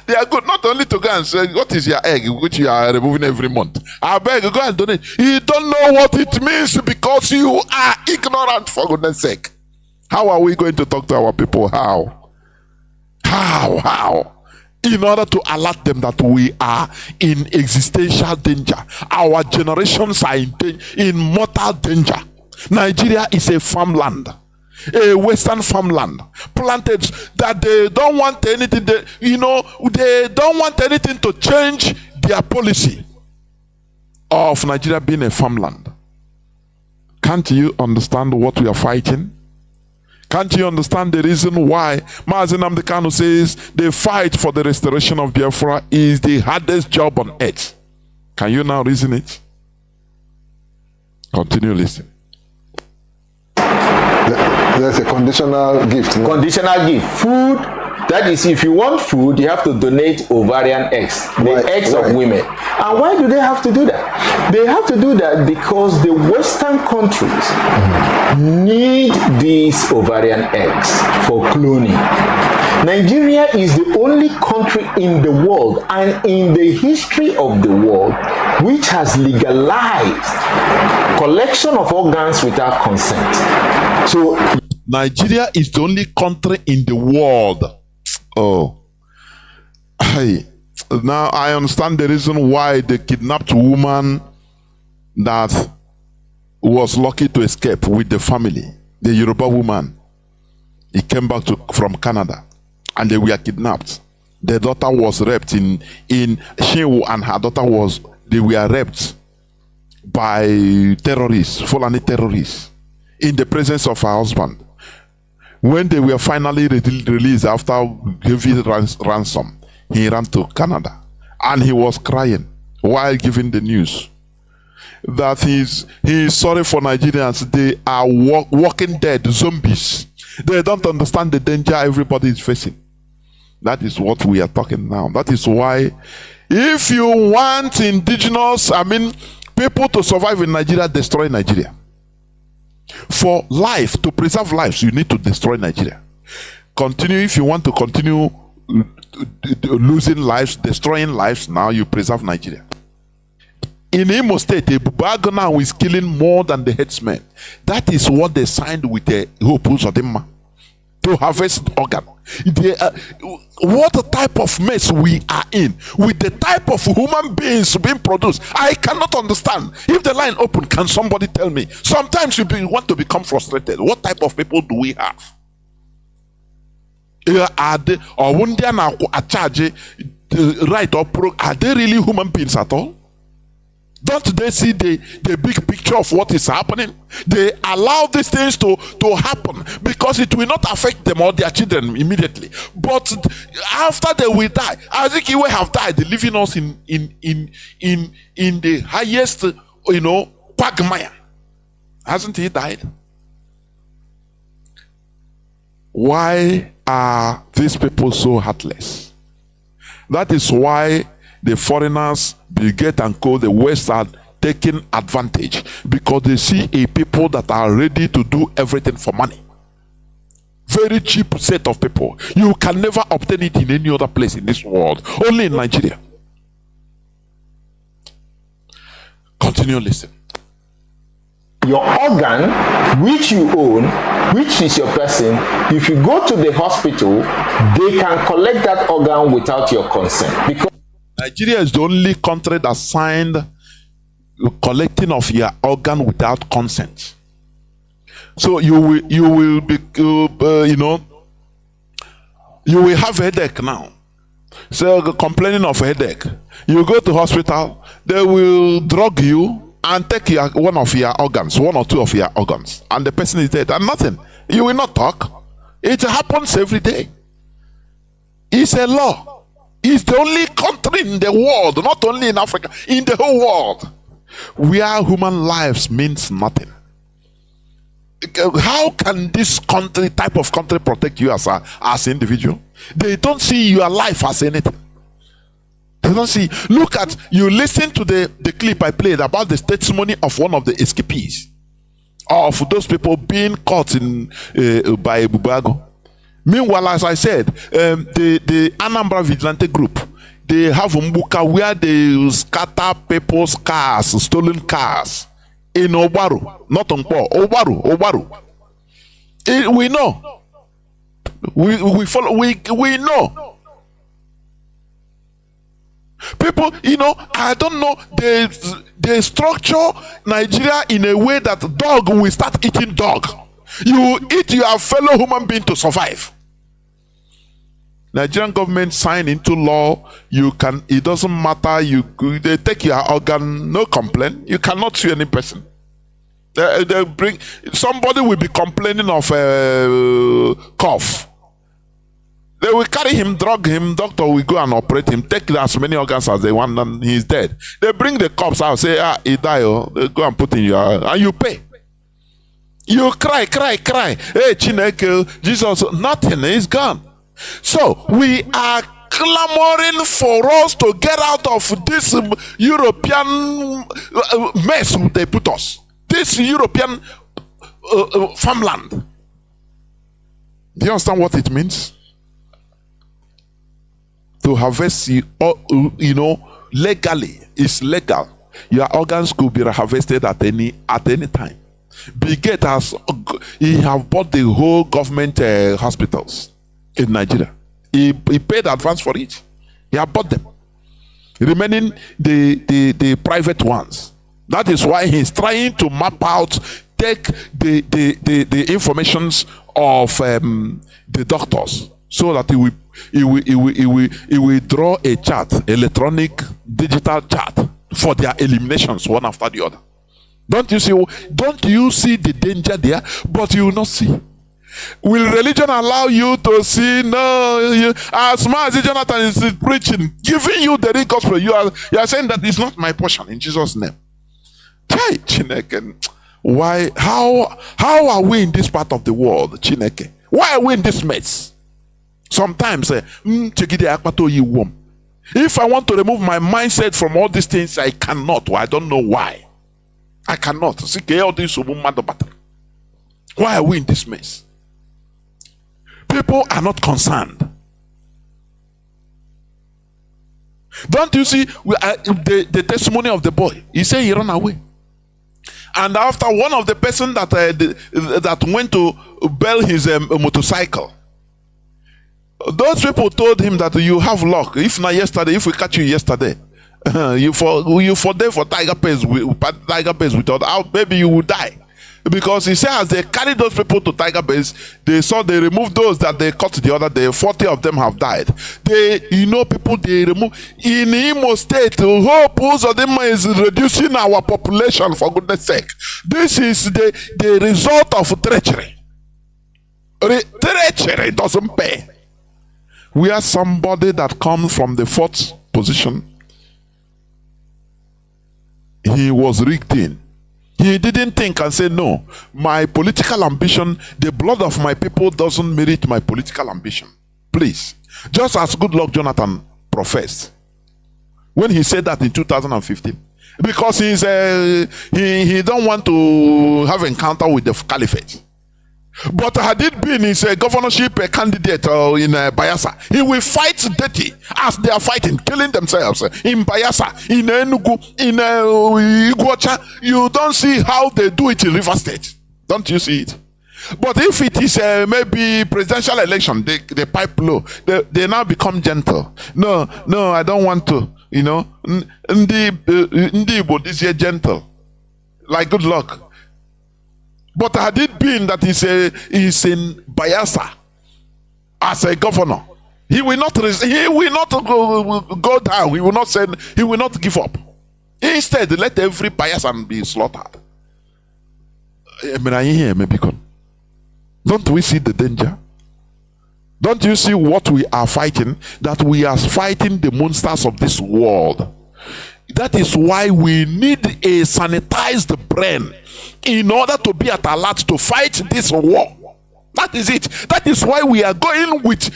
they are good not only to go and say, what is your egg, which you are removing every month? I beg, go and donate. You don't know what it means because you are ignorant, for goodness sake. How are we going to talk to our people? How? In order to alert them that we are in existential danger. Our generations are in mortal danger. Nigeria is a farmland, a western farmland, planted that they don't want anything. They don't want anything to change their policy of Nigeria being a farmland. Can't you understand what we are fighting? Can't you understand the reason why Mazi Nnamdi Kanu says the fight for the restoration of Biafra is the hardest job on earth? Can you now reason it? Continue listening. There's a conditional gift. No? Conditional gift. Food. That is, if you want food, you have to donate ovarian eggs, the eggs of women. And why do they have to do that? They have to do that because the Western countries need these ovarian eggs for cloning. Nigeria is the only country in the world and in the history of the world which has legalized collection of organs without consent. So Nigeria is the only country in the world. Oh, hey, now I understand the reason why the kidnapped woman that was lucky to escape with the family, the Yoruba woman, he came back from Canada and they were kidnapped. The daughter was raped in Chinedu, and her daughter they were raped by terrorists, Fulani terrorists, in the presence of her husband. When they were finally released after heavy ransom, he ran to Canada and he was crying while giving the news that he is sorry for Nigerians. They are walking dead, zombies. They don't understand the danger everybody is facing. That is what we are talking now. That is why if you want people to survive in Nigeria, destroy Nigeria. For life, to preserve lives, you need to destroy Nigeria. Continue. If you want to continue losing lives, destroying lives, now you preserve Nigeria. In Imo State, a Bubago now is killing more than the headsmen. That is what they signed with the HAUSA-SERVICE to harvest organ. What type of mess we are in with the type of human beings being produced, I cannot understand. If the line open, can somebody tell me? Sometimes you want to become frustrated. What type of people do we have? Are they really human beings at all? Don't they see the big picture of what is happening? They allow these things to happen because it will not affect them or their children immediately. But after they will die, Azikiwe have died, leaving us in the highest, quagmire. Hasn't he died? Why are these people so heartless? That is why the foreigners, Bill Gates and co, the West are taking advantage because they see a people that are ready to do everything for money. Very cheap set of people. You can never obtain it in any other place in this world. Only in Nigeria. Continue listening. Your organ, which you own, which is your person, if you go to the hospital, they can collect that organ without your consent. Because Nigeria is the only country that signed collecting of your organ without consent. So you will be you will have headache now. So complaining of headache, you go to hospital, they will drug you and take one of your organs, one or two of your organs, and the person is dead and nothing. You will not talk. It happens every day. It's a law. It's the only country in the world, not only in Africa, in the whole world, where human lives means nothing. How can this type of country protect you as an individual? They don't see your life as anything. They don't see. Look at, you listen to the clip I played about the testimony of one of the escapees, of those people being caught by Bubago. Meanwhile, as I said, the Anambra Vigilante Group, they have Mbuka where they scatter people's cars, stolen cars in Obaru, not on Paul, Obaru. We know. We follow. We know. People, I don't know, they structure Nigeria in a way that dog will start eating dog. You eat your fellow human being to survive. Nigerian government sign into law, it doesn't matter, they take your organ, no complaint, you cannot sue any person. Somebody will be complaining of a cough. They will carry him, drug him, doctor will go and operate him, take as many organs as they want, and he's dead. They bring the corpse out, say, he died, they go and put in your, and you pay. You cry. Hey, Chineke, Jesus, nothing, he's gone. So, we are clamoring for us to get out of this European mess they put us. This European farmland. Do you understand what it means? To harvest, legally, it's legal. Your organs could be harvested at any time. Bill Gates have bought the whole government hospitals in Nigeria. He paid advance for it. He have bought them. Remaining the private ones. That is why he's trying to map out, take the informations of the doctors, so that he will draw a chart, electronic digital chart for their eliminations one after the other. Don't you see the danger there? But you will not see. Will religion allow you to see? No. As Mazi Jonathan is preaching, giving you the real gospel, you are saying that it's not my portion in Jesus' name. Chineke, why? How are we in this part of the world, Chineke? Why are we in this mess? Sometimes, if I want to remove my mindset from all these things, I cannot. I don't know why. I cannot. Why are we in this mess? People are not concerned. Don't you see the testimony of the boy? He said he ran away. And after one of the person that went to bail his motorcycle, those people told him that you have luck. If we catch you yesterday, you for there for tiger pays without, maybe you will die. Because he said as they carried those people to tiger base, they removed those that they caught the other day. 40 of them have died. People they remove in Imo State. Hope Uzodinma is reducing our population, for goodness sake. This is the result of treachery. Treachery doesn't pay. We are somebody that comes from the fourth position. He was rigged in. He didn't think and say, no, my political ambition, the blood of my people doesn't merit my political ambition. Please. Just as Goodluck Jonathan professed when he said that in 2015. Because he don't want to have encounter with the caliphate. But had it been his governorship candidate in Bayelsa, he will fight dirty as they are fighting, killing themselves in Bayelsa, in Enugu, in Iguacha. You don't see how they do it in River State. Don't you see it? But if it is maybe presidential election, they pipe low. They now become gentle. No, I don't want to. Ndi this year gentle, like good luck. But had it been that he's in Bayelsa as a governor, he will not go down. He will not send. He will not give up. Instead, let every Bayesan be slaughtered. Don't we see the danger? Don't you see what we are fighting? That we are fighting the monsters of this world. That is why we need a sanitized brain in order to be at alert to fight this war. That is it. That is why we are going with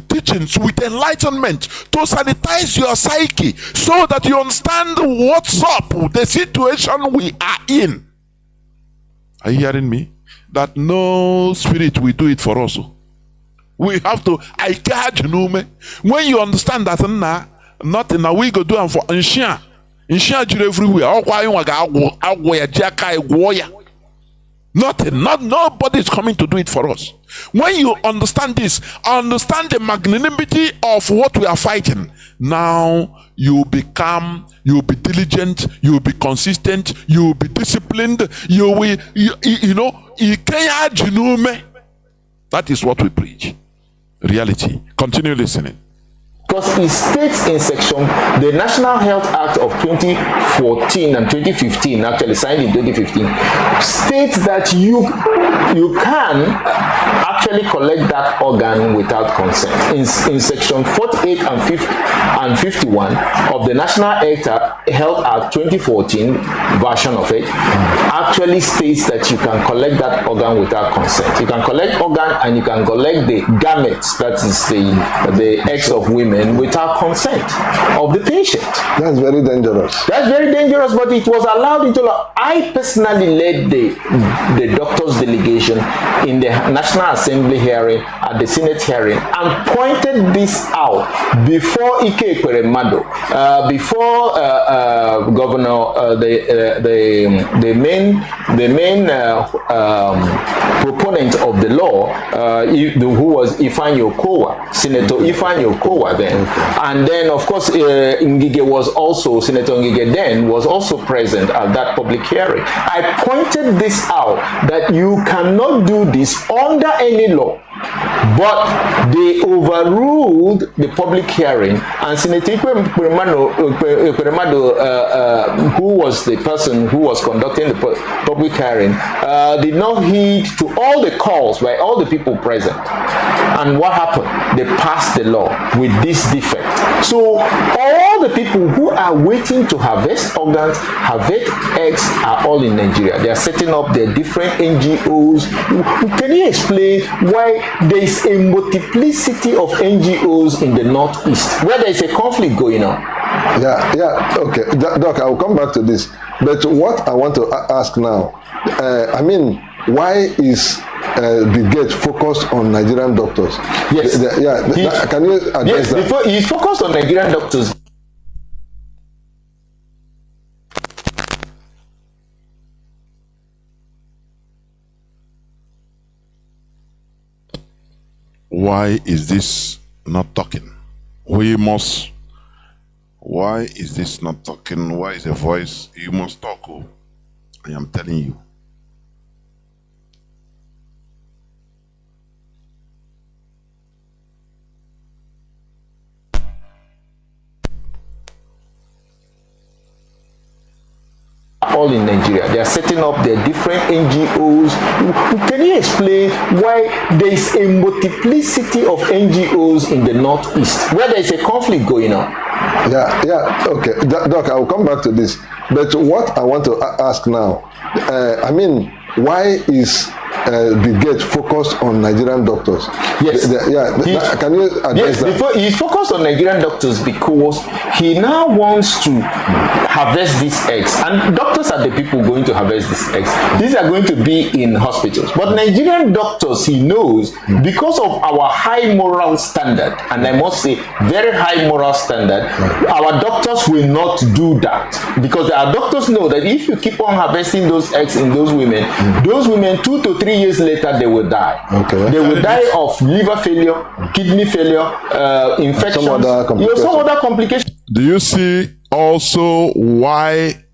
teachings, with enlightenment, to sanitize your psyche so that you understand what's up, the situation we are in. Are you hearing me? That no spirit will do it for us. We have to, I catch you. When you understand that nothing now we go do for everywhere. Nothing. Nobody's coming to do it for us. When you understand this, understand the magnanimity of what we are fighting. Now you be diligent, you will be consistent, you will be disciplined, that is what we preach. Reality. Continue listening. Because it states in the National Health Act of 2014 and 2015, actually signed in 2015, states that you can actually collect that organ without consent. In section 48 and 51 of the National Health Act 2014 version of it, actually states that you can collect that organ without consent. You can collect organ and you can collect the gametes, that is the eggs of women, without consent of the patient. That's very dangerous. That's very dangerous, but it was allowed into law. I personally led the doctors' delegation in the National Assembly hearing, at the Senate hearing, and pointed this out before Ike Ekweremadu, before Governor, the main proponent of the law, who was Ifeanyi Okowa, Senator Ifeanyi Okowa then. And then, of course, Senator Ngige then was also present at that public hearing. I pointed this out, that you cannot do this under any law. But they overruled the public hearing, and Senator Ekweremadu, who was the person who was conducting the public hearing, did not heed to all the calls by all the people present. And what happened? They passed the law with this defect. So all the people who are waiting to harvest organs, harvest eggs, are all in Nigeria. They are setting up their different NGOs. Can you explain why there is a multiplicity of NGOs in the Northeast, where there is a conflict going on? Yeah, okay. Doc, I will come back to this. But what I want to ask now, why is Brigade focused on Nigerian doctors? Yes. Can you address that? He's focused on Nigerian doctors. Why is this not talking? Why is this not talking? Why is the voice? You must talk. Oh, I am telling you. All in Nigeria, they are setting up their different NGOs. Can you explain why there is a multiplicity of NGOs in the Northeast, where there is a conflict going on? Yeah, okay. Doc, I will come back to this. But what I want to ask now, why is Brigade focused on Nigerian doctors? Yes. Can you address that? He's focused on Nigerian doctors because he now wants to harvest these eggs, and doctors are the people going to harvest these eggs. These are going to be in hospitals, but Nigerian doctors, he knows, because of our high moral standard, and I must say very high moral standard, our doctors will not do that, because our doctors know that if you keep on harvesting those eggs in those women 2 to 3 years later they will die. Okay. They will die of liver failure, kidney failure, infections, some other complications. Do you see also why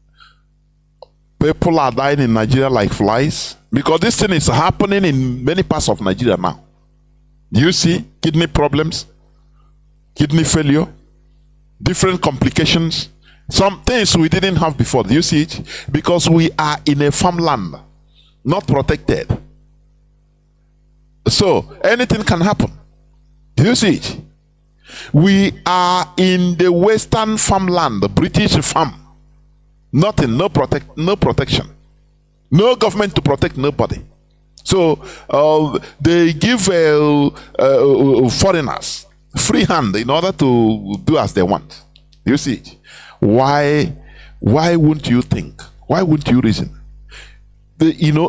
people are dying in Nigeria like flies? Because this thing is happening in many parts of Nigeria now. Do you see kidney problems, kidney failure, different complications, some things we didn't have before? Do you see it? Because we are in a farmland, not protected. So anything can happen. Do you see it? We are in the Western farmland, the British farm. Nothing, no protection. No government to protect nobody. So they give foreigners free hand in order to do as they want. You see it? Why wouldn't you think? Why wouldn't you reason?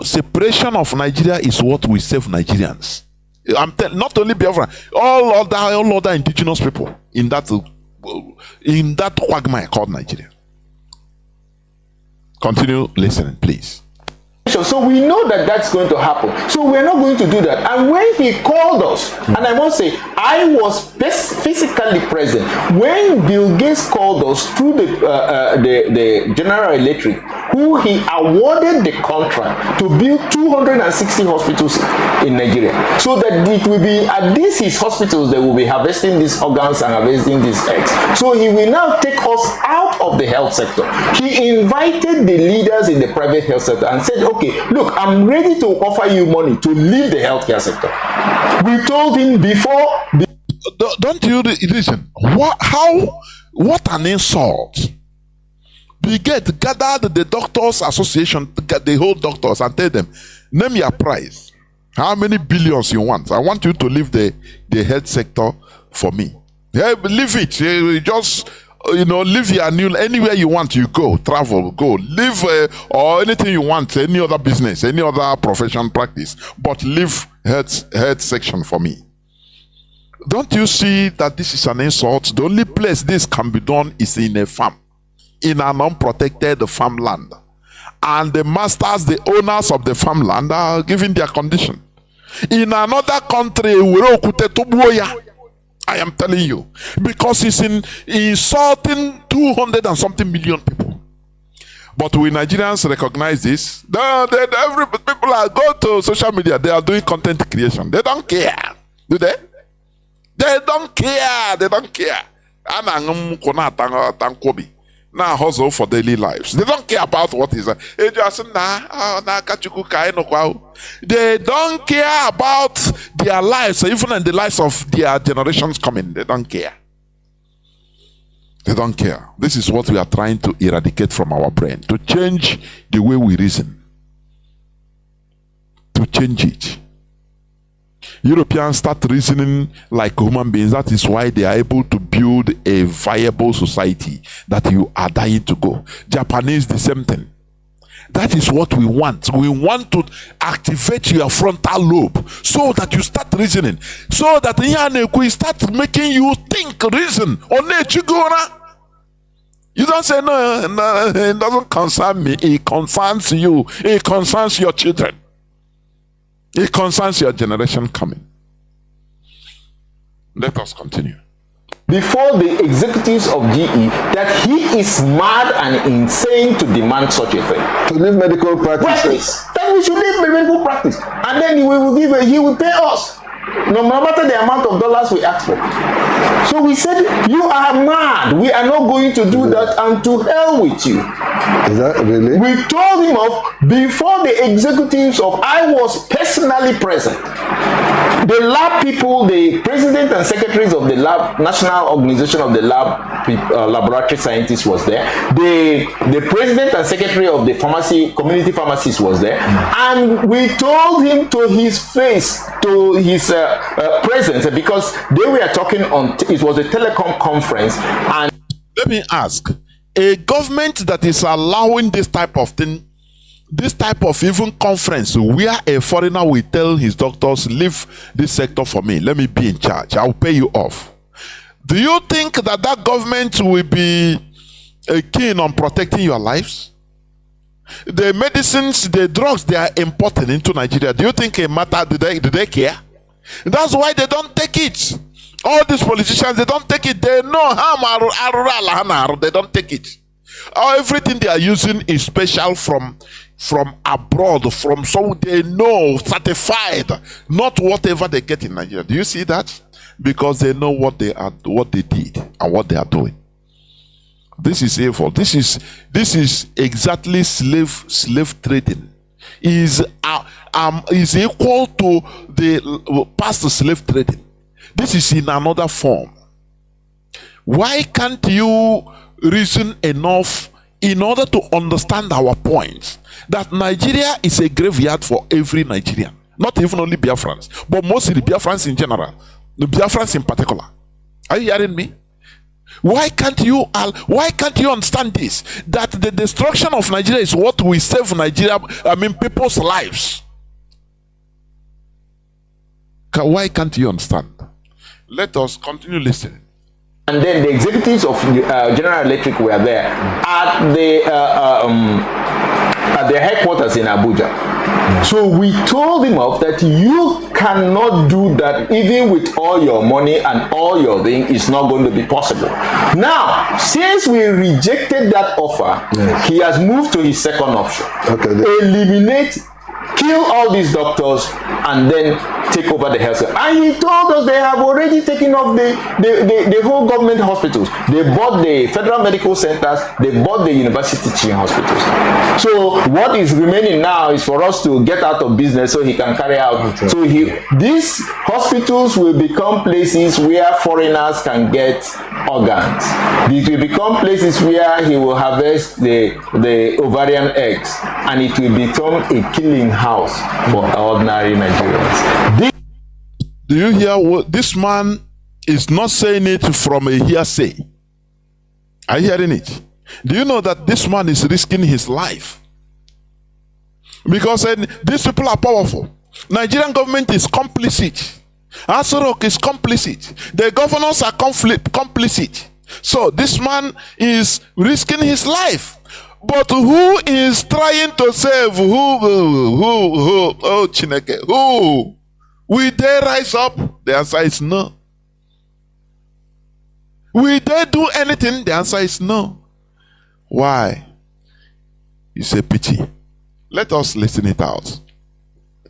Separation of Nigeria is what will save Nigerians. Not only Biafra, all other indigenous people in that quagmire called Nigeria. Continue listening, please. exploitation. So we know that that's going to happen. So we're not going to do that. And when he called us, and I must say, I was physically present when Bill Gates called us through the General Electric, who he awarded the contract to build 260 hospitals in Nigeria, so that it will be at these his hospitals they will be harvesting these organs and harvesting these eggs. So he will now take us out of the health sector. He invited the leaders in the private health sector and said, okay, look, I'm ready to offer you money to leave the healthcare sector. We told him before. Don't you listen? What an insult! Gather the doctors association, the whole doctors, and tell them, name your price. How many billions you want? I want you to leave the health sector for me. Yeah, leave it. Just live your new anywhere you want. You go, travel, go, live or anything you want. Any other business, any other profession, practice, but leave health section for me. Don't you see that this is an insult? The only place this can be done is in a farm, in an unprotected farmland, and the masters, the owners of the farmland, are giving their condition. In another country, I am telling you, because it's insulting 200 and something million people. But we Nigerians recognize this. Every people are go to social media, they are doing content creation. They don't care, do they? They don't care. They don't care. Now hustle for daily lives. They don't care about what is. They don't care about their lives, even in the lives of their generations coming. They don't care. They don't care. This is what we are trying to eradicate from our brain, to change the way we reason. To change it. Europeans start reasoning like human beings. That is why they are able to build a viable society that you are dying to go. Japanese, the same thing. That is what we want. We want to activate your frontal lobe so that you start reasoning. So that we start making you think, reason. You don't say, no, it doesn't concern me. It concerns you. It concerns your children. It concerns your generation coming. Let us continue. Before the executives of GE, that he is mad and insane to demand such a thing. To leave medical practice. Then we should leave medical practice. And then he will pay us. No matter the amount of dollars we ask for. So we said, you are mad. We are not going to do that, and to hell with you. Is that really? We told him off before the executives of, I was personally present. The lab people, the president and secretaries of the lab, National Organization of the Laboratory Scientists was there. The president and secretary of the pharmacy, community pharmacists was there. And we told him to his face, to his presence, because they were talking on, it was a telecom conference. And let me ask, a government that is allowing this type of thing, this type of even conference where a foreigner will tell his doctors, leave this sector for me, let me be in charge, I'll pay you off. Do you think that that government will be keen on protecting your lives? The medicines, the drugs they are importing into Nigeria, do you think it matter? Do they care? That's why they don't take it. All these politicians, they don't take it. They know how they don't take it. Everything they are using is special from abroad, from someone they know, certified, not whatever they get in Nigeria. Do you see that? Because they know what they did and what they are doing. This is evil. This is exactly slave trading. Is equal to the past slave trading. This is in another form. Why can't you reason enough in order to understand our point that Nigeria is a graveyard for every Nigerian, not even only Biafrans, but mostly the Biafrans in general, the Biafrans in particular? Are you hearing me? Why can't you understand this? That the destruction of Nigeria is what will save Nigeria, people's lives. Why can't you understand? Let us continue listening. And then the executives of General Electric were there at the at their headquarters in Abuja. So we told him off that you cannot do that, even with all your money and all your thing, it's not going to be possible. Now, since we rejected that offer, he has moved to his second option. Okay. Eliminate, kill all these doctors, and then take over the health care. And he told us they have already taken off the whole government hospitals. They bought the federal medical centers, they bought the university teaching hospitals. So what is remaining now is for us to get out of business so he can carry out. So these hospitals will become places where foreigners can get organs. It will become places where he will harvest the ovarian eggs, and it will become a killing house for ordinary Nigerians. Do you hear what this man is not saying it from a hearsay? Are you hearing it? Do you know that this man is risking his life? Because these people are powerful. Nigerian government is complicit. Asorok is complicit. The governors are complicit. So this man is risking his life. But who is trying to save who? Oh, Chineke, who? Will they rise up? The answer is no. Will they do anything? The answer is no. Why? It's a pity. Let us listen it out.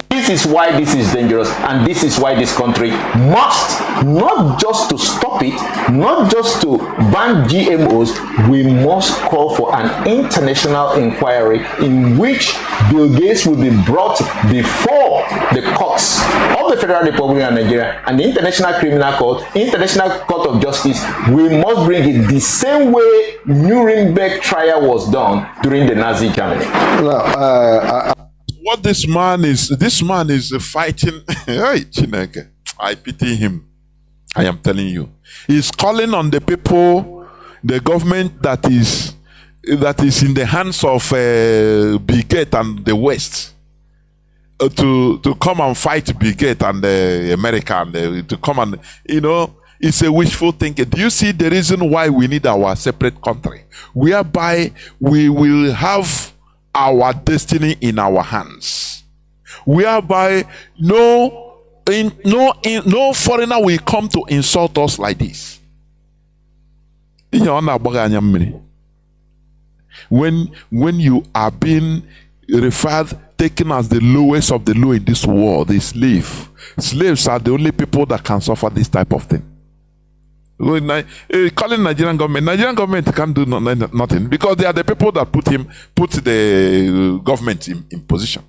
This is why this is dangerous, and this is why this country must, not just to stop it, not just to ban GMOs, we must call for an international inquiry in which Bill Gates will be brought before the courts of the Federal Republic of Nigeria and the International Criminal Court, International Court of Justice. We must bring it the same way Nuremberg trial was done during the Nazi Germany. What this man is fighting. Hey, Chineke, I pity him. I am telling you, he's calling on the people, the government that is in the hands of Bill Gates and the West, to come and fight Bill Gates and America, and to come and, it's a wishful thinking. Do you see the reason why we need our separate country, whereby we will have our destiny in our hands, whereby no foreigner will come to insult us like this. When you are being taken as the lowest of the low in this world, the slaves are the only people that can suffer this type of thing. Calling Nigerian government can't do nothing, because they are the people that put the government in position.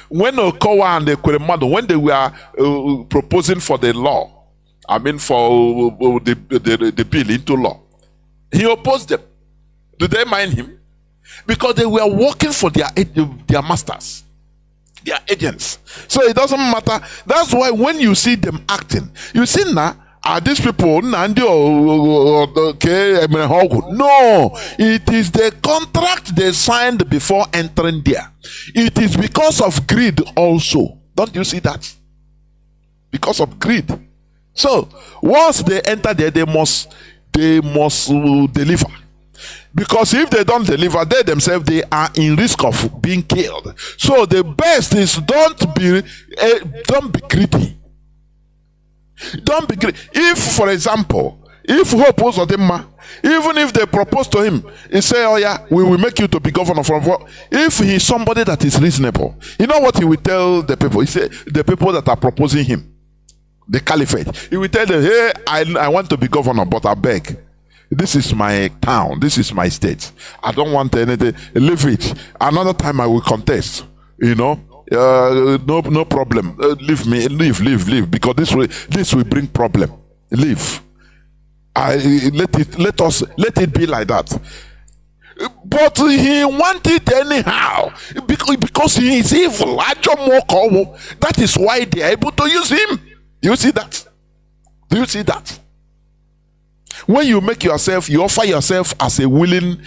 When Okowa and Ekweremadu, when they were proposing for the law, for the bill into law, he opposed them. Do they mind him? Because they were working for their masters, their agents. So it doesn't matter. That's why when you see them acting, you see now, are these people Nnamdi or no, it is the contract they signed before entering there. It is because of greed also. Don't you see that? Because of greed. So once they enter there, they must deliver. Because if they don't deliver, they themselves, they are in risk of being killed. So the best is don't be greedy. Don't be greedy. If, for example, if Hope was Odema, even if they propose to him, he say, "Oh yeah, we will make you to be governor from what?" If he's somebody that is reasonable, you know what he will tell the people? He say the people that are proposing him, the caliphate, he will tell them, "Hey, I want to be governor, but I beg. This is my town. This is my state. I don't want anything. Leave it. Another time I will contest. No problem. Leave me. Leave. Because this will bring problem. Leave. Let it be like that." But he wanted anyhow because he is evil. That is why they are able to use him. Do you see that? Do you see that? When you make yourself, you offer yourself as a willing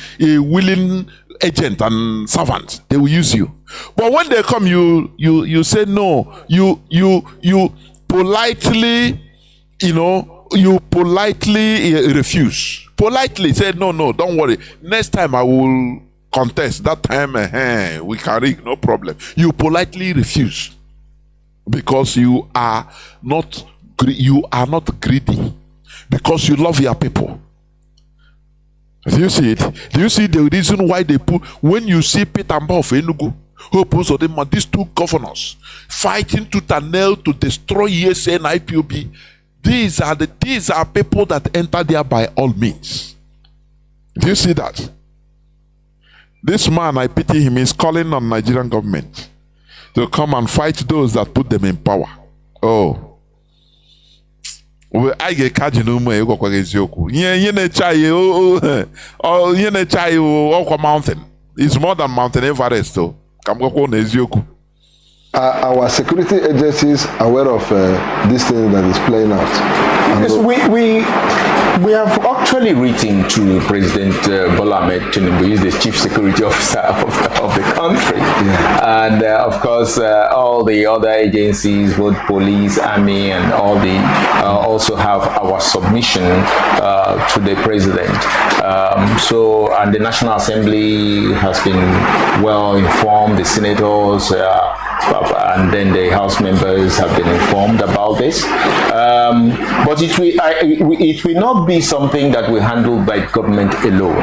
agent and servant, they will use you. But when they come, you say no. You politely, you politely refuse. Politely say no, don't worry. Next time I will contest that time, we can rig, no problem. You politely refuse because you are not greedy, because you love your people. Do you see it? Do you see the reason why they put, when you see Peter Mba of Enugu, these two governors fighting tooth and nail to destroy ESA and IPOB, these are people that enter there by all means. Do you see that? This man, I pity him, is calling on Nigerian government to come and fight those that put them in power. Oh. I get kaji no more ego kwa eziokwu. Ye na chai mountain. It's more than Mountain Everest though. Kam go na eziokwu. Are our security agencies aware of this thing that is playing out? Yes, we have actually written to President Bola Ahmed Chinedu, who is the Chief Security Officer of the country. Yeah. And of course, all the other agencies, both police, army, and all the also have our submission to the President. And the National Assembly has been well informed, the senators, and then the House members have been informed about this. But it will not be something that we handle by government alone.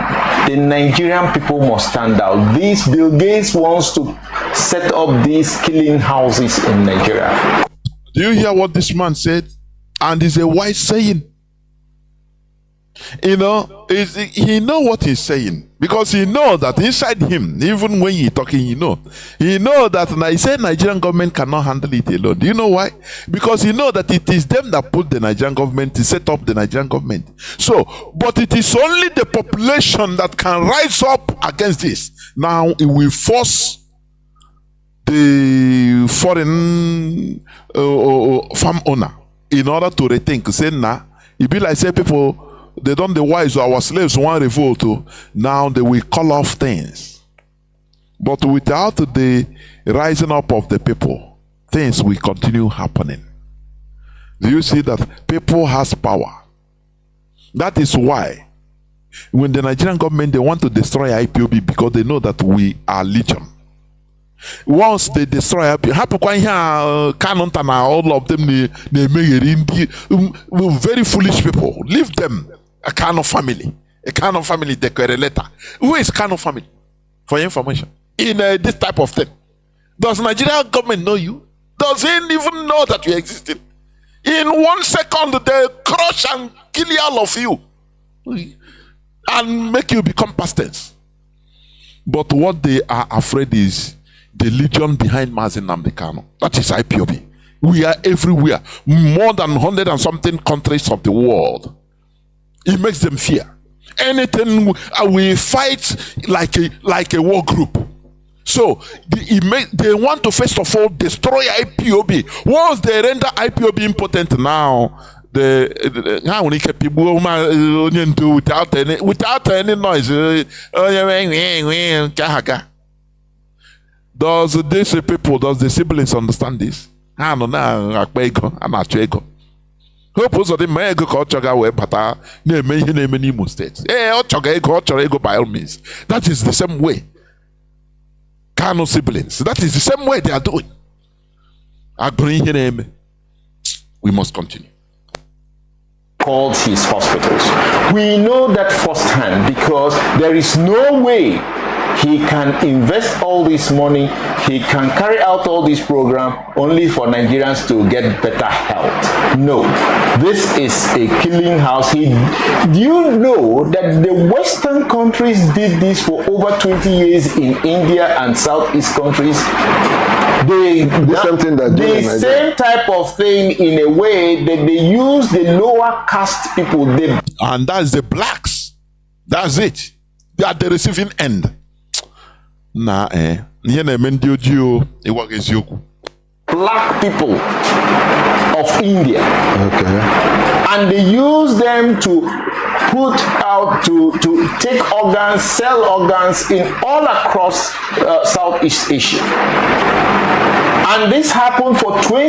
The Nigerian people must stand out. Bill Gates wants to set up these killing houses in Nigeria. Do you hear what this man said? And it's a wise saying. You know, he know what he's saying, because he know that inside him, even when he's talking, he know that he said Nigerian government cannot handle it alone. Do you know why? Because he know that it is them that put the Nigerian government to set up the Nigerian government. So, but it is only the population that can rise up against this. Now it will force the foreign farm owner in order to rethink. Say, nah, it be like say people, they don't the wise, our slaves want revolt. Now they will call off things. But without the rising up of the people, things will continue happening. Do you see that people has power? That is why when the Nigerian government, they want to destroy IPOB, because they know that we are legion. Once they destroy IPOB, all of them, they very foolish people. Leave them. A Kanu family. A Kanu family declare letter. Who is Kanu family? For your information. In this type of thing. Does Nigerian government know you? Does he even know that you existed? In 1 second, they crush and kill all of you. And make you become past tense. But what they are afraid is the legion behind Mazi Nnamdi Kanu. That is IPOB. We are everywhere. More than 100 and something countries of the world. It makes them fear. Anything we fight like a war group. So they want to first of all destroy IPOB. Once they render IPOB impotent, now how many people without any noise. Does these people, does the siblings understand this? I don't know. I'm not sure. Hope also the may go culture way, but near many Imo states. Ego by all means. That is the same way. Kanu siblings. That is the same way they are doing. We must continue. Called his hospitals. We know that firsthand, because there is no way he can invest all this money, he can carry out all this program only for Nigerians to get better health. No, this is a killing house. Do you know that the Western countries did this for over 20 years in India and Southeast countries? The same type of thing, in a way that they use the lower caste people. And that's the blacks. That's it. They are the receiving end. Black people of India. Okay. And they use them to put out, to take organs, sell organs in all across Southeast Asia. And this happened for 20